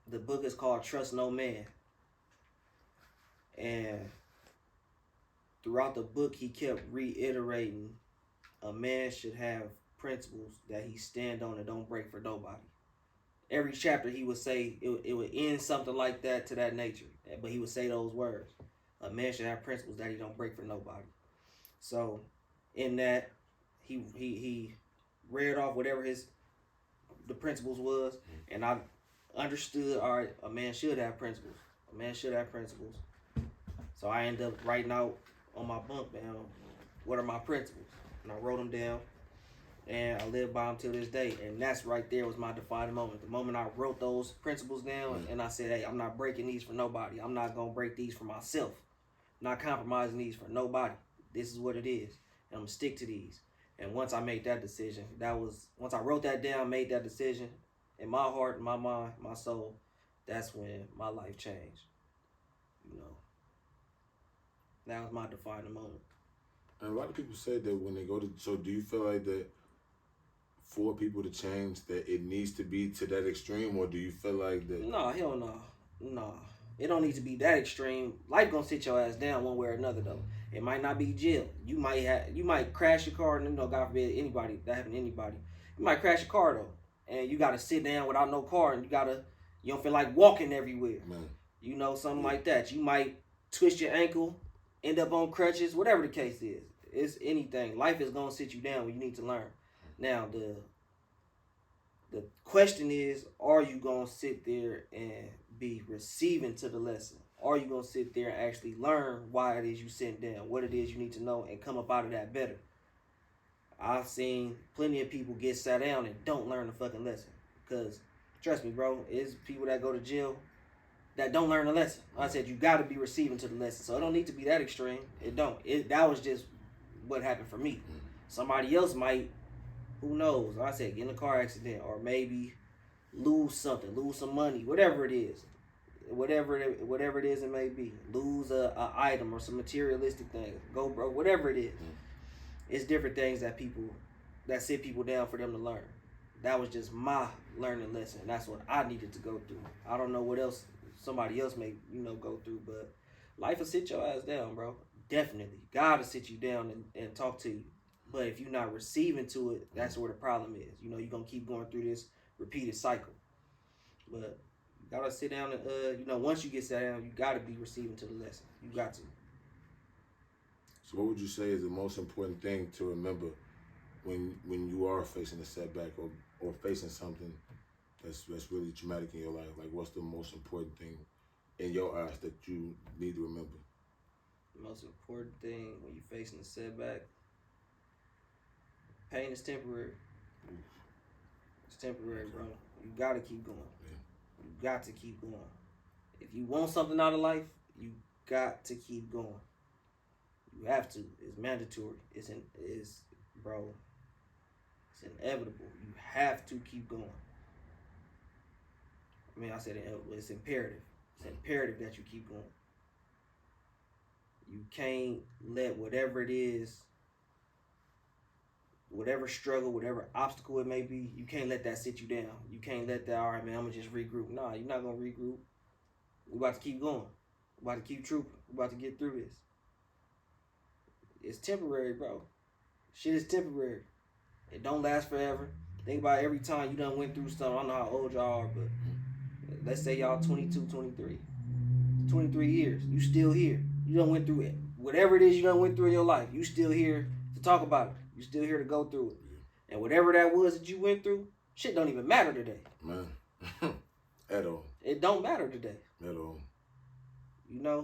the book is called Trust No Man. And throughout the book, he kept reiterating a man should have principles that he stand on and don't break for nobody. Every chapter he would say, it would end something like that, to that nature. But he would say those words. A man should have principles that he don't break for nobody. So in that, he read off whatever the principles was, and I understood, all right, a man should have principles. A man should have principles. So I ended up writing out on my bunk down, what are my principles? And I wrote them down, and I live by them till this day. And that's right there was my defining moment. The moment I wrote those principles down, and I said, hey, I'm not breaking these for nobody. I'm not going to break these for myself. I'm not compromising these for nobody. This is what it is. And I'm going to stick to these. And once I made that decision, once I wrote that down, made that decision, in my heart, my mind, my soul, that's when my life changed. You know, that was my defining moment. And a lot of people say that when they go to, so do you feel like that for people to change that it needs to be to that extreme, or do you feel like that? No, hell no. No. It don't need to be that extreme. Life gonna sit your ass down one way or another though. It might not be jail. You might crash your car, and you know, God forbid that happen to anybody. You might crash your car though. And you gotta sit down without no car, and you don't feel like walking everywhere. Man. You know, something like that. You might twist your ankle, end up on crutches, whatever the case is. It's anything. Life is gonna sit you down when you need to learn. Now the question is, are you gonna sit there and be receiving to the lesson? Are you gonna sit there and actually learn why it is you sitting down, what it is you need to know, and come up out of that better? I've seen plenty of people get sat down and don't learn the fucking lesson. Because, trust me, bro, it's people that go to jail that don't learn the lesson. I said you got to be receiving to the lesson. So it don't need to be that extreme. It don't. That was just what happened for me. Somebody else might, who knows? I said get in a car accident, or maybe lose something, lose some money, whatever it is. Whatever it is it may be. Lose a item or some materialistic thing. Go broke, whatever it is. It's different things that sit people down for them to learn. That was just my learning lesson. That's what I needed to go through. I don't know what else somebody else may, go through, but life will sit your ass down, bro. Definitely. God will sit you down and talk to you. But if you're not receiving to it, that's where the problem is. You're going to keep going through this repeated cycle. But you got to sit down and, once you get sat down, you got to be receiving to the lesson. You got to. So what would you say is the most important thing to remember when you are facing a setback or facing something that's really traumatic in your life? Like, what's the most important thing in your eyes that you need to remember? The most important thing when you're facing a setback, pain is temporary. It's temporary, bro. You got to keep going. Yeah. You got to keep going. If you want something out of life, you got to keep going. You have to. It's mandatory. It's inevitable. You have to keep going. I mean, I said inevitable. It's imperative. It's imperative that you keep going. You can't let whatever it is, whatever struggle, whatever obstacle it may be, you can't let that sit you down. You can't let that, all right, man, I'm going to just regroup. Nah, you're not going to regroup. We're about to keep going. We're about to keep trooping. We're about to get through this. It's temporary, bro. Shit is temporary. It don't last forever. Think about every time you done went through something. I don't know how old y'all are, but let's say y'all 22, 23. 23 years. You still here. You done went through it. Whatever it is you done went through in your life, you still here to talk about it. You still here to go through it. And whatever that was that you went through, shit don't even matter today. Man. At all. It don't matter today. At all.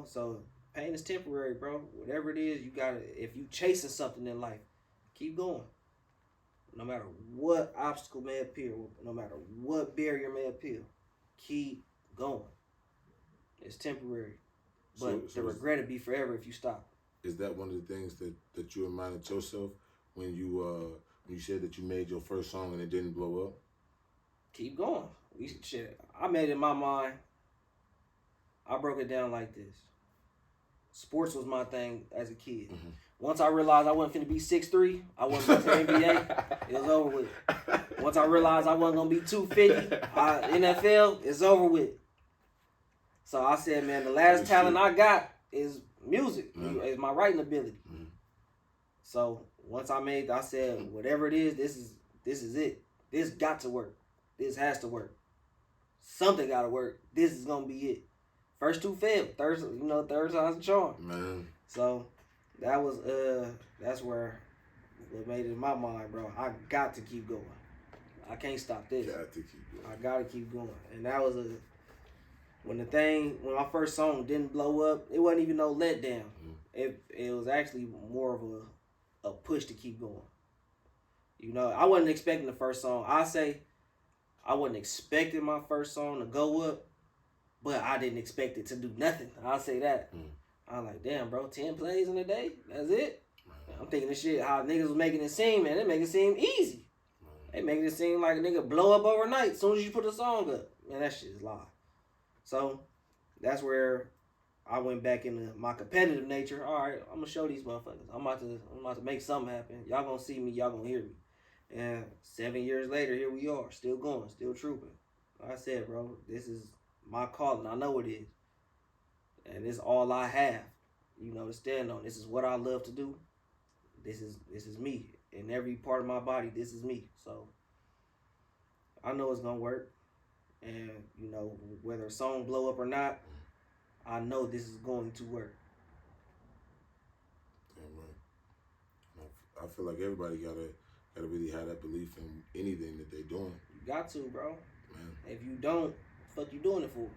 So pain is temporary, bro. Whatever it is, you gotta, if you chasing something in life, keep going. No matter what obstacle may appear, no matter what barrier may appear, keep going. It's temporary. But the regret would be forever if you stop. Is that one of the things that you reminded yourself when you said that you made your first song and it didn't blow up? Keep going. I made it in my mind. I broke it down like this. Sports was my thing as a kid. Mm-hmm. Once I realized I wasn't finna be 6'3", I wasn't going to the NBA, it was over with. Once I realized I wasn't going to be 250, NFL, it's over with. So I said, man, the last talent I got is music. Is my writing ability. Mm-hmm. So once I said, whatever it is, this is it. This got to work. This has to work. Something got to work. This is going to be it. First two failed. Third time's a charm. Man. So that's where it made it in my mind, bro. I got to keep going. I can't stop this. Got to keep going. I got to keep going. And that was when my first song didn't blow up, it wasn't even no letdown. Mm. It was actually more of a push to keep going. I wasn't expecting the first song. I wasn't expecting my first song to go up, but I didn't expect it to do nothing. I'll say that. Mm. I'm like, damn, bro, 10 plays in a day? That's it? Mm. I'm thinking this shit, how niggas was making it seem, man. They make it seem easy. Mm. They making it seem like a nigga blow up overnight as soon as you put a song up. Man, that shit is lie. So that's where I went back into my competitive nature. All right, I'm gonna show these motherfuckers. I'm about to make something happen. Y'all gonna see me. Y'all gonna hear me. And 7 years later, here we are, still going, still trooping. Like I said, bro, this is my calling. I know it is, and it's all I have, to stand on. This is what I love to do. This is me. In every part of my body, this is me. So I know it's gonna work. And, whether a song blow up or not, I know this is going to work. Damn right. I feel like everybody gotta really have that belief in anything that they're doing. You got to, bro. Man. If you don't, fuck you doing it for?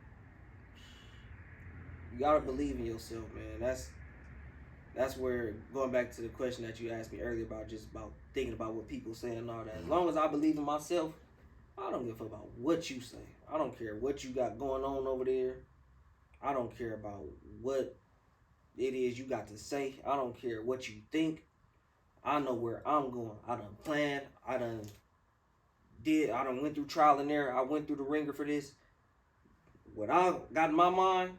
You gotta believe in yourself, man. That's where, going back to the question that you asked me earlier about just about thinking about what people say and all that. As long as I believe in myself, I don't give a fuck about what you say. I don't care what you got going on over there. I don't care about what it is you got to say. I don't care what you think. I know where I'm going. I done planned. I done went through trial and error. I went through the ringer for this. What I got in my mind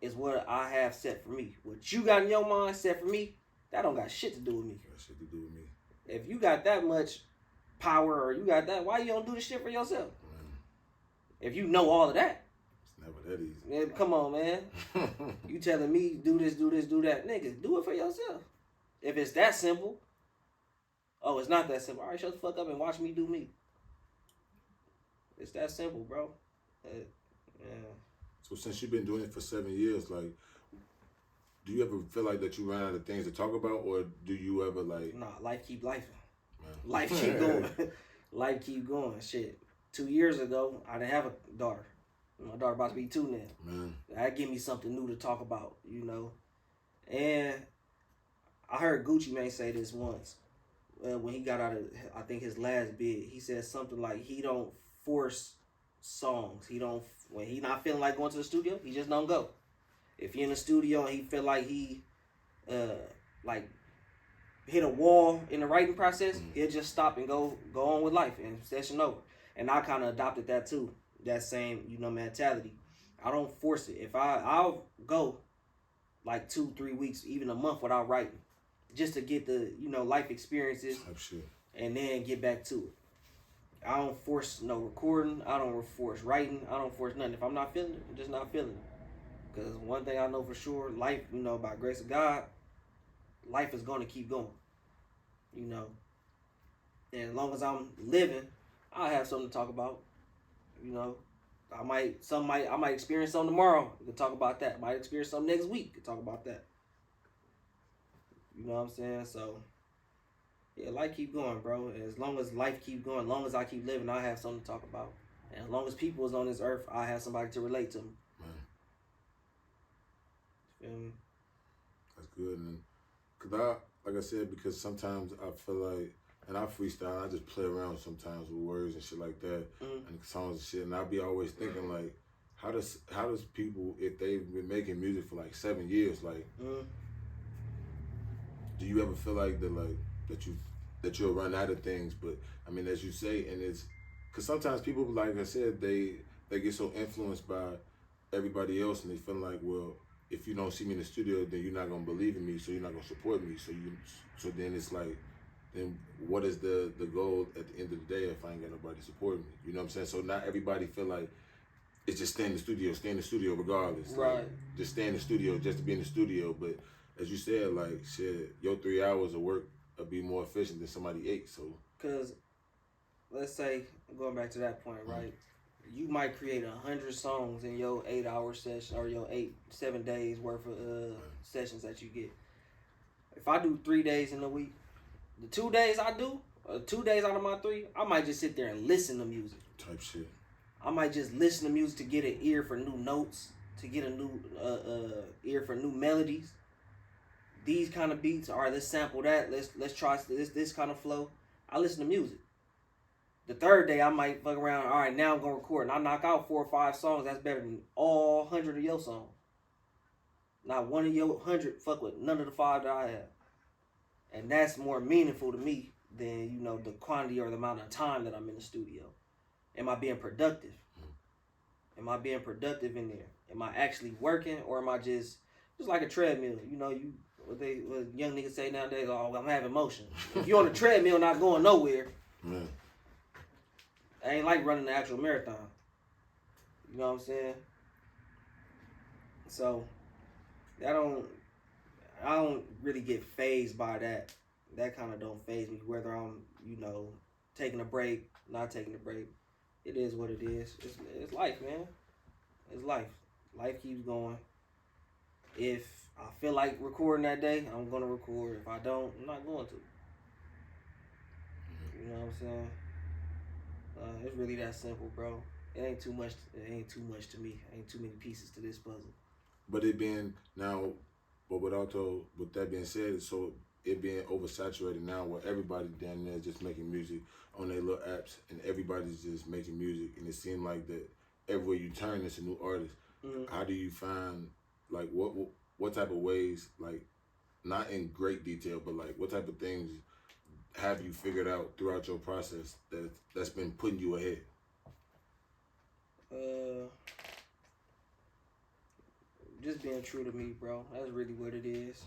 is what I have set for me. What you got in your mind set for me, that don't got shit to do with me. Got shit to do with me. If you got that much power or you got that, why you don't do the shit for yourself? If you know all of that. It's never that easy. Man, come on, man. You telling me do this, do this, do that. Nigga, do it for yourself. If it's that simple. Oh, it's not that simple. All right, shut the fuck up and watch me do me. It's that simple, bro. Yeah. So since you've been doing it for 7 years, like, do you ever feel like that you run out of things to talk about, or do you ever like? Nah, life keep lifing. Man. Life keep going. Life keep going. Shit. 2 years ago, I didn't have a daughter. My daughter about to be 2 now. Man. That give me something new to talk about, And I heard Gucci Mane say this once when he got out of, I think, his last bid. He said something like he don't force songs. When he not feeling like going to the studio, he just don't go. If he in the studio and he feel like he like hit a wall in the writing process, he'll just stop and go on with life and session over. And I kind of adopted that too. That same, mentality. I don't force it. If I'll go like 2-3 weeks, even a month without writing, just to get the, life experiences and then get back to it. I don't force no recording. I don't force writing. I don't force nothing. If I'm not feeling it, I'm just not feeling it. Because one thing I know for sure, life, by grace of God, life is going to keep going. And as long as I'm living, I'll have something to talk about. I might experience something tomorrow. We can talk about that. Might experience something next week. We can talk about that. You know what I'm saying? So, yeah, life keep going, bro. And as long as life keep going, as long as I keep living, I have something to talk about. And as long as people is on this earth, I have somebody to relate to me. Man. That's good. And cause like I said, because sometimes I feel like, and I freestyle, I just play around sometimes with words and shit like that, and songs and shit. And I be always thinking like, how does people, if they've been making music for like 7 years, like, do you ever feel like that you'll run out of things? But I mean, as you say, and it's because sometimes people, like I said, they get so influenced by everybody else, and they feel like, well, if you don't see me in the studio, then you're not gonna believe in me, so you're not gonna support me. So then it's like, then what is the goal at the end of the day if I ain't got nobody supporting me? You know what I'm saying? So not everybody feel like it's just stay in the studio regardless. Right. Like, just stay in the studio just to be in the studio. But as you said, like, shit, your 3 hours of work will be more efficient than somebody 8. So, because let's say, going back to that point, right? You might create 100 songs in your 8-hour session or your 7 days worth of sessions that you get. If I do 3 days in a week, the 2 days I do, 2 days out of my 3, I might just sit there and listen to music. Type shit. I might just listen to music to get an ear for new notes, to get a new ear for new melodies. These kind of beats, all right, let's sample that. Let's try this kind of flow. I listen to music. The 3rd day, I might fuck around. All right, now I'm gonna record, and I knock out 4 or 5 songs. That's better than all 100 of your songs. Not one of your 100 fuck with none of the 5 that I have, and that's more meaningful to me than the quantity or the amount of time that I'm in the studio. Am I being productive? Am I being productive in there? Am I actually working, or am I just like a treadmill? You know, what young niggas say nowadays, oh, I'm having motion. If you're on a treadmill not going nowhere, Man. I ain't like running the actual marathon. You know what I'm saying? So I don't really get fazed by that. That kind of don't faze me, whether I'm, taking a break, not taking a break. It is what it is. It's life, man. It's life. Life keeps going. If I feel like recording that day, I'm gonna record. If I don't, I'm not going to. You know what I'm saying? It's really that simple, bro. It ain't too much. It ain't too much to me. Ain't too many pieces to this puzzle. But with that being said, so it being oversaturated now, where everybody down there just making music on their little apps, and everybody's just making music, and it seems like that everywhere you turn, it's a new artist. Mm-hmm. How do you find, like, what type of ways, like, not in great detail, but like, what type of things have you figured out throughout your process that's been putting you ahead? Just being true to me, bro. That's really what it is.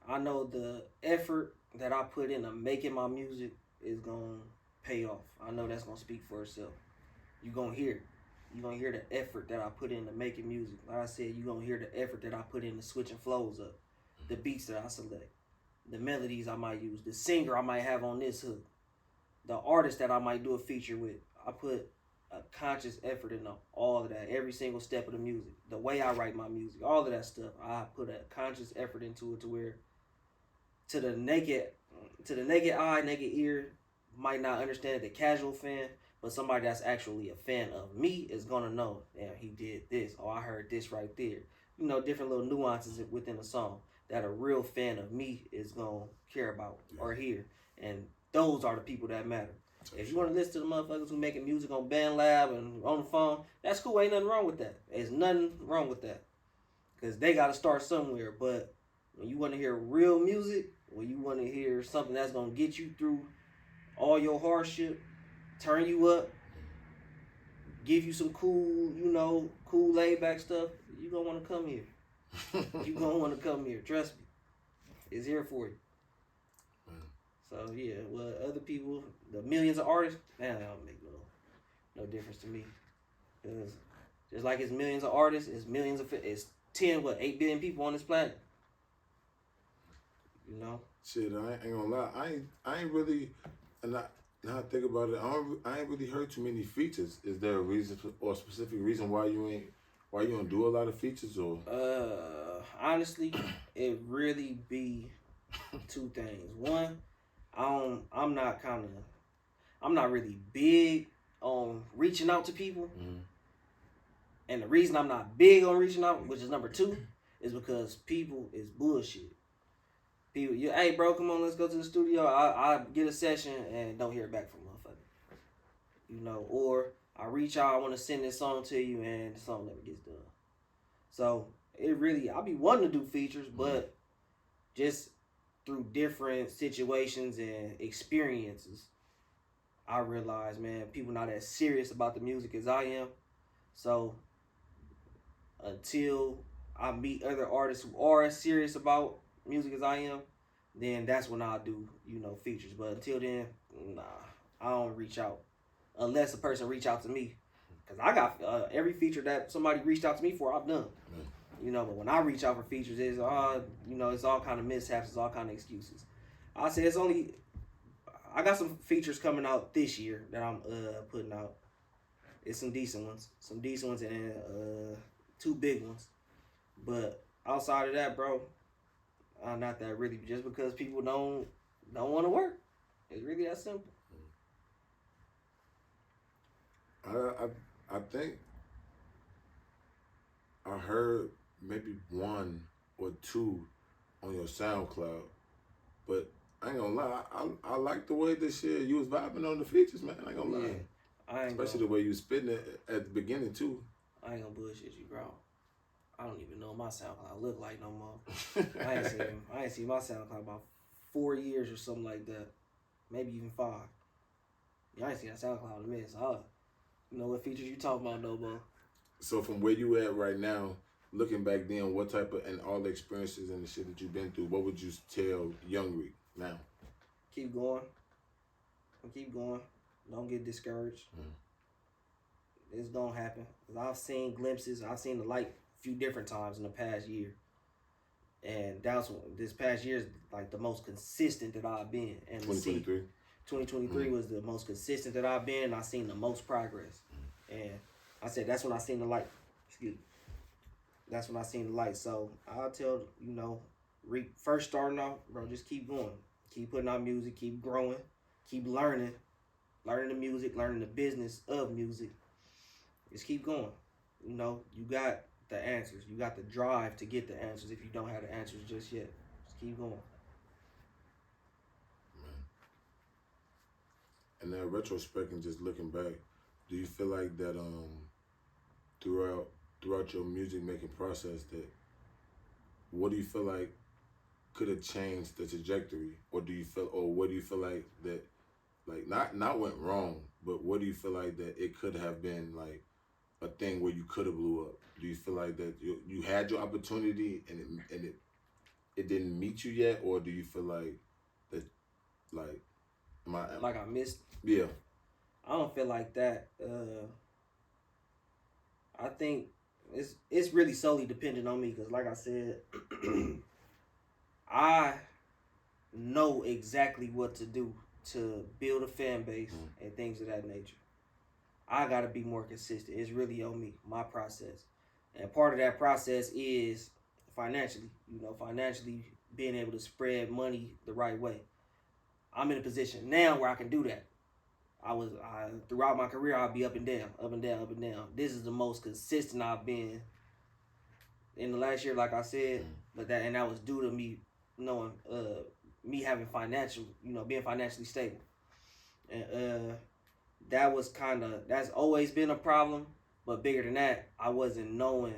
I know the effort that I put into making my music is gonna pay off. I know that's gonna speak for itself. You're gonna hear it. You're gonna hear the effort that I put into making music. Like I said, you're gonna hear the effort that I put into switching flows up, the beats that I select, the melodies I might use, the singer I might have on this hook, the artist that I might do a feature with. I put a conscious effort into all of that, every single step of the music, the way I write my music, all of that stuff. I put a conscious effort into it to where, to the naked eye, naked ear, might not understand it, the casual fan, but somebody that's actually a fan of me is gonna know, damn, he did this, or I heard this right there. You know, different little nuances within a song that a real fan of me is gonna care about or hear, and those are the people that matter. If you want to listen to the motherfuckers who making music on BandLab and on the phone, that's cool. Ain't nothing wrong with that. There's nothing wrong with that. Because they got to start somewhere. But when you want to hear real music, when you want to hear something that's going to get you through all your hardship, turn you up, give you some cool, cool laid back stuff, you going to want to come here. You going to want to come here. Trust me. It's here for you. So yeah, well, other people, the millions of artists, man, that don't make no difference to me. Because just like it's millions of artists, it's 8 billion people on this planet. You know? Shit, I ain't gonna lie. I ain't really, and now I think about it, I ain't really heard too many features. Is there a reason or a specific reason why you don't do a lot of features, or? Honestly, it really be two things. One, I'm not really big on reaching out to people. Mm-hmm. And the reason I'm not big on reaching out, which is number 2, is because people is bullshit. People, hey bro, come on, let's go to the studio. I get a session and don't hear back from motherfucker. Or I reach out, I want to send this song to you and the song never gets done. So I be wanting to do features, but just through different situations and experiences, I realize, man, people not as serious about the music as I am. So until I meet other artists who are as serious about music as I am, then that's when I'll do, features. But until then, nah, I don't reach out unless a person reach out to me. Because I got every feature that somebody reached out to me for, I've done. But when I reach out for features, it's all kind of mishaps, it's all kind of excuses. I say I got some features coming out this year that I'm putting out. It's some decent ones and 2 big ones. But outside of that, bro, not that really, just because people don't want to work. It's really that simple. I think I heard maybe 1 or 2 on your SoundCloud, but I ain't gonna lie, I like the way this shit you was vibing on the features, man. I ain't gonna lie. Especially the way you was spitting it at the beginning too. I ain't gonna bullshit you, bro. I don't even know what my SoundCloud look like no more. I ain't seen my SoundCloud about 4 years or something like that. Maybe even 5. I ain't seen that SoundCloud in a minute. So You know what features you talking about, though, bro? So from where you at right now, looking back then, what type of, and all the experiences and the shit that you've been through, what would you tell young Reque now? Keep going. Keep going. Don't get discouraged. It's gonna happen. 'Cause I've seen glimpses. I've seen the light a few different times in the past year. And this past year is like the most consistent that I've been. And 2023? 2023 was the most consistent that I've been. I've seen the most progress. And I said, that's when I seen the light. Excuse me. That's when I seen the light. So I'll tell, Reque, first starting off, bro, just keep going. Keep putting out music, keep growing, keep learning the music, learning the business of music. Just keep going. You got the answers. You got the drive to get the answers if you don't have the answers just yet. Just keep going. And then retrospect and just looking back, do you feel like that throughout your music making process, that what do you feel like could have changed the trajectory, or what do you feel like that, like not went wrong, but what do you feel like that it could have been like a thing where you could have blew up? Do you feel like that you had your opportunity and it didn't meet you yet, or do you feel like that like I missed? Yeah. I don't feel like that. I think it's really solely dependent on me, because like I said, I know exactly what to do to build a fan base and things of that nature. I gotta be more consistent. It's really on me, my process. And part of that process is financially, financially being able to spread money the right way. I'm in a position now where I can do that. Throughout my career, I'll be up and down, up and down, up and down. This is the most consistent I've been in the last year, like I said, and that was due to me knowing, me having financial, being financially stable. And that's always been a problem, but bigger than that, I wasn't knowing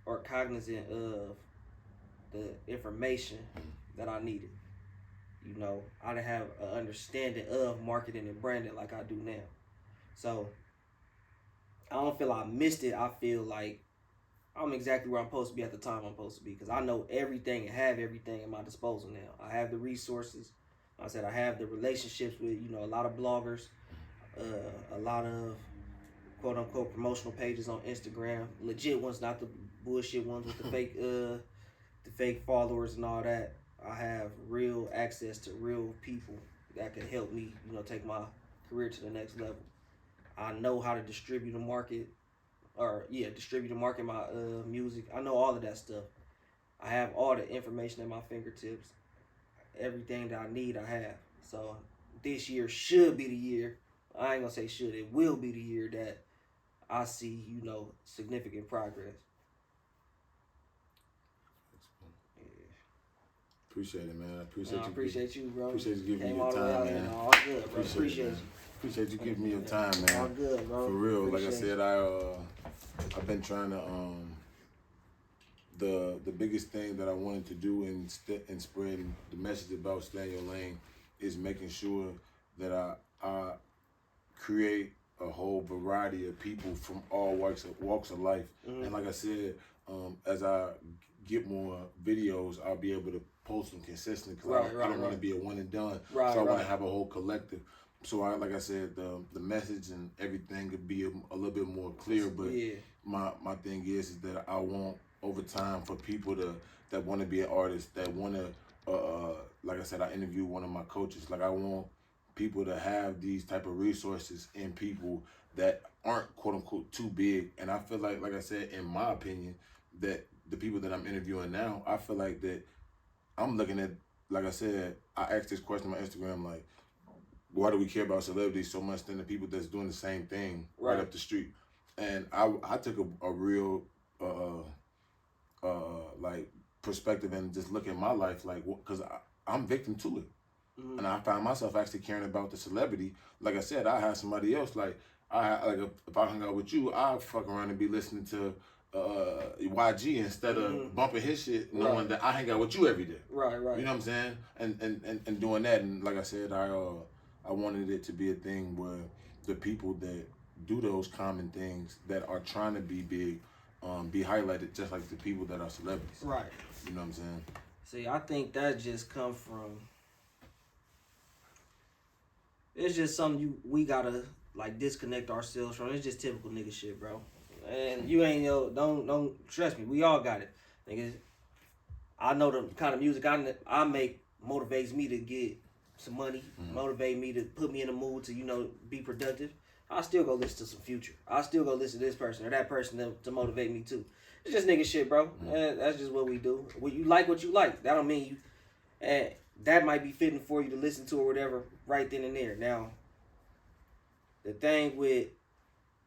or cognizant of the information that I needed. I didn't have an understanding of marketing and branding like I do now. So I don't feel I missed it. I feel like I'm exactly where I'm supposed to be at the time I'm supposed to be, because I know everything and have everything at my disposal now. I have the resources. I said I have the relationships with, a lot of bloggers, a lot of quote unquote promotional pages on Instagram, legit ones, not the bullshit ones with the fake followers and all that. I have real access to real people that can help me, take my career to the next level. I know how to distribute and market my music. I know all of that stuff. I have all the information at my fingertips. Everything that I need, I have. So this year should be the year. I ain't gonna say should. It will be the year that I see, significant progress. Appreciate it, man. I appreciate you, bro. Appreciate you giving me Came your all the way time, out here. man. All good, bro. Appreciate you. Appreciate you giving me your time, man. All good, bro. For real. Like I Appreciate said, I've been trying to the biggest thing that I wanted to do in spreading the message about Stay in Your Lane is making sure that I create a whole variety of people from all walks of life. And like I said, as I get more videos, I'll be able to post them consistently, because I don't want to be a one and done. So I want to have a whole collective. So like I said, the message and everything could be a little bit more clear. But my thing is that I want over time for people that want to be an artist, that want to, like I said, I interviewed one of my coaches. Like I want people to have these type of resources and people that aren't quote unquote too big. And I feel like I said, in my opinion, that the people that I'm interviewing now, I feel like that I'm looking at, like I said, I asked this question on my Instagram, like, why do we care about celebrities so much than the people that's doing the same thing right up the street? And I took a real like perspective and just look at my life, like, because I'm victim to it. And I found myself actually caring about the celebrity. Like I said, I had somebody else, like if I hung out with you, I'd fuck around and be listening to YG instead of bumping his shit, knowing that I hang out with you every day. Right. You know what I'm saying? And doing that. And like I said, I wanted it to be a thing where the people do those common things that are trying to be big, be highlighted just like the people that are celebrities. Right. You know what I'm saying? See, I think that just come from. It's just something we gotta like disconnect ourselves from. It's just typical nigga shit, bro. And you ain't don't trust me. We all got it, niggas. I know the kind of music I make motivates me to get some money, motivate me to put me in a mood to be productive. I still go listen to some Future. I still go listen to this person or that person to motivate me too. It's just nigga shit, bro. And that's just what we do. You like what you like. That don't mean you. And that might be fitting for you to listen to or whatever right then and there. Now, the thing with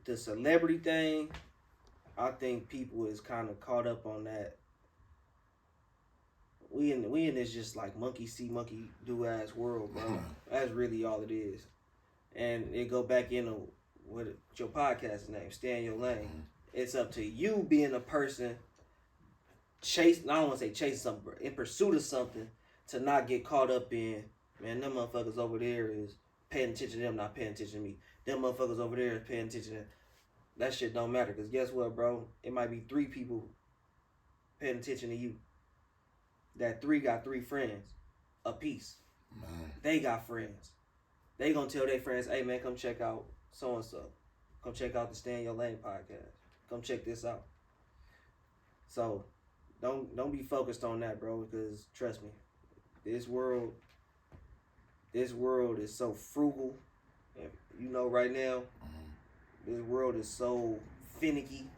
the celebrity thing, I think people is kind of caught up on that. We in this just like monkey see, monkey do ass world, bro. That's really all it is. And it go back into what your podcast name, Stay in Your Lane. It's up to you being a person I don't want to say chasing something, but in pursuit of something to not get caught up in, man, them motherfuckers over there is paying attention to them, not paying attention to me. Them motherfuckers over there is paying attention to them. That shit don't matter, because guess what, bro? It might be 3 people paying attention to you. That 3 got 3 friends a piece. Man. They got friends. They gonna tell their friends, hey man, come check out so-and-so. Come check out the Stay in Your Lane podcast. Come check this out. So don't be focused on that, bro, because trust me, this world is so frugal. And right now, this world is so finicky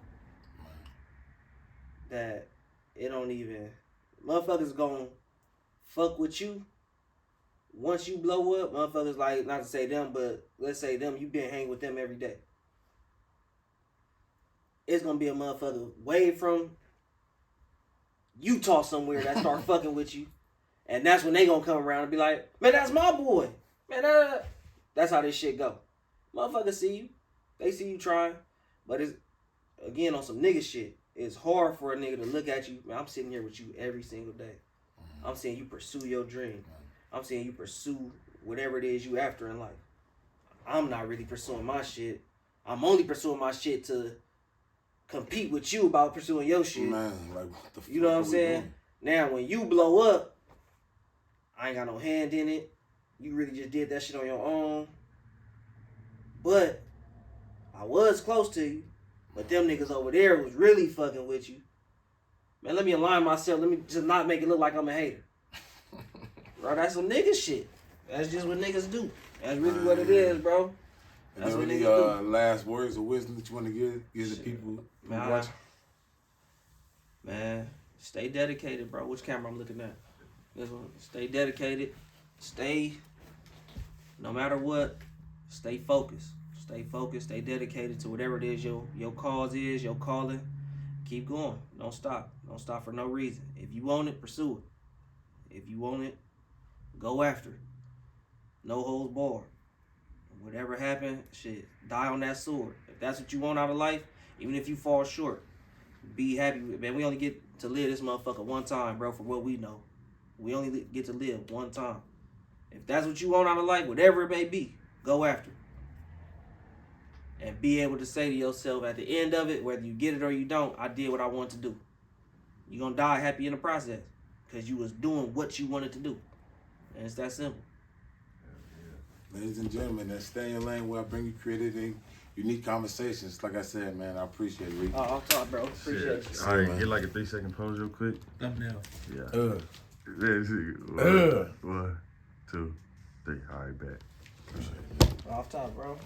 that it don't even motherfuckers gonna fuck with you. Once you blow up, motherfuckers, like, not to say them, but let's say them, you been hanging with them every day. It's gonna be a motherfucker way from Utah somewhere that start fucking with you. And that's when they gonna come around and be like, man, that's my boy. Man, that's how this shit go. Motherfuckers see you. They see you trying. But it's, again, on some nigga shit. It's hard for a nigga to look at you. Man, I'm sitting here with you every single day. I'm seeing you pursue your dream. I'm seeing you pursue whatever it is you after in life. I'm not really pursuing my shit. I'm only pursuing my shit to compete with you about pursuing your shit. Man, like, what the fuck? You know what I'm saying? Doing? Now, when you blow up, I ain't got no hand in it. You really just did that shit on your own. But I was close to you. But them niggas over there was really fucking with you. Man, let me align myself. Let me just not make it look like I'm a hater. Bro, that's some nigga shit. That's just what niggas do. That's really what it is, bro. That's That's what any niggas do. last words of wisdom that you want to give the people who watch? Man, stay dedicated, bro. Which camera I'm looking at? This one. Stay dedicated. No matter what, stay focused. Stay focused. Stay dedicated to whatever it is your cause is, your calling. Keep going. Don't stop. Don't stop for no reason. If you want it, pursue it. If you want it, go after it. No holds barred. Whatever happened, shit, die on that sword. If that's what you want out of life, even if you fall short, be happy with it. Man, we only get to live this motherfucker one time, bro, for what we know. We only get to live one time. If that's what you want out of life, whatever it may be, go after it. And be able to say to yourself at the end of it, whether you get it or you don't, I did what I wanted to do. You're going to die happy in the process because you was doing what you wanted to do. And it's that simple. Ladies and gentlemen, that's Stay in Your Lane, where I bring you creative and unique conversations. Like I said, man, I appreciate it, Reque. Oh, I'm sorry, bro. Appreciate you. All right, get like a 3-second pose real quick. Thumbnail. Yeah. Let's see. 1, 2, 3. All right, back. Appreciate it. Off top, bro.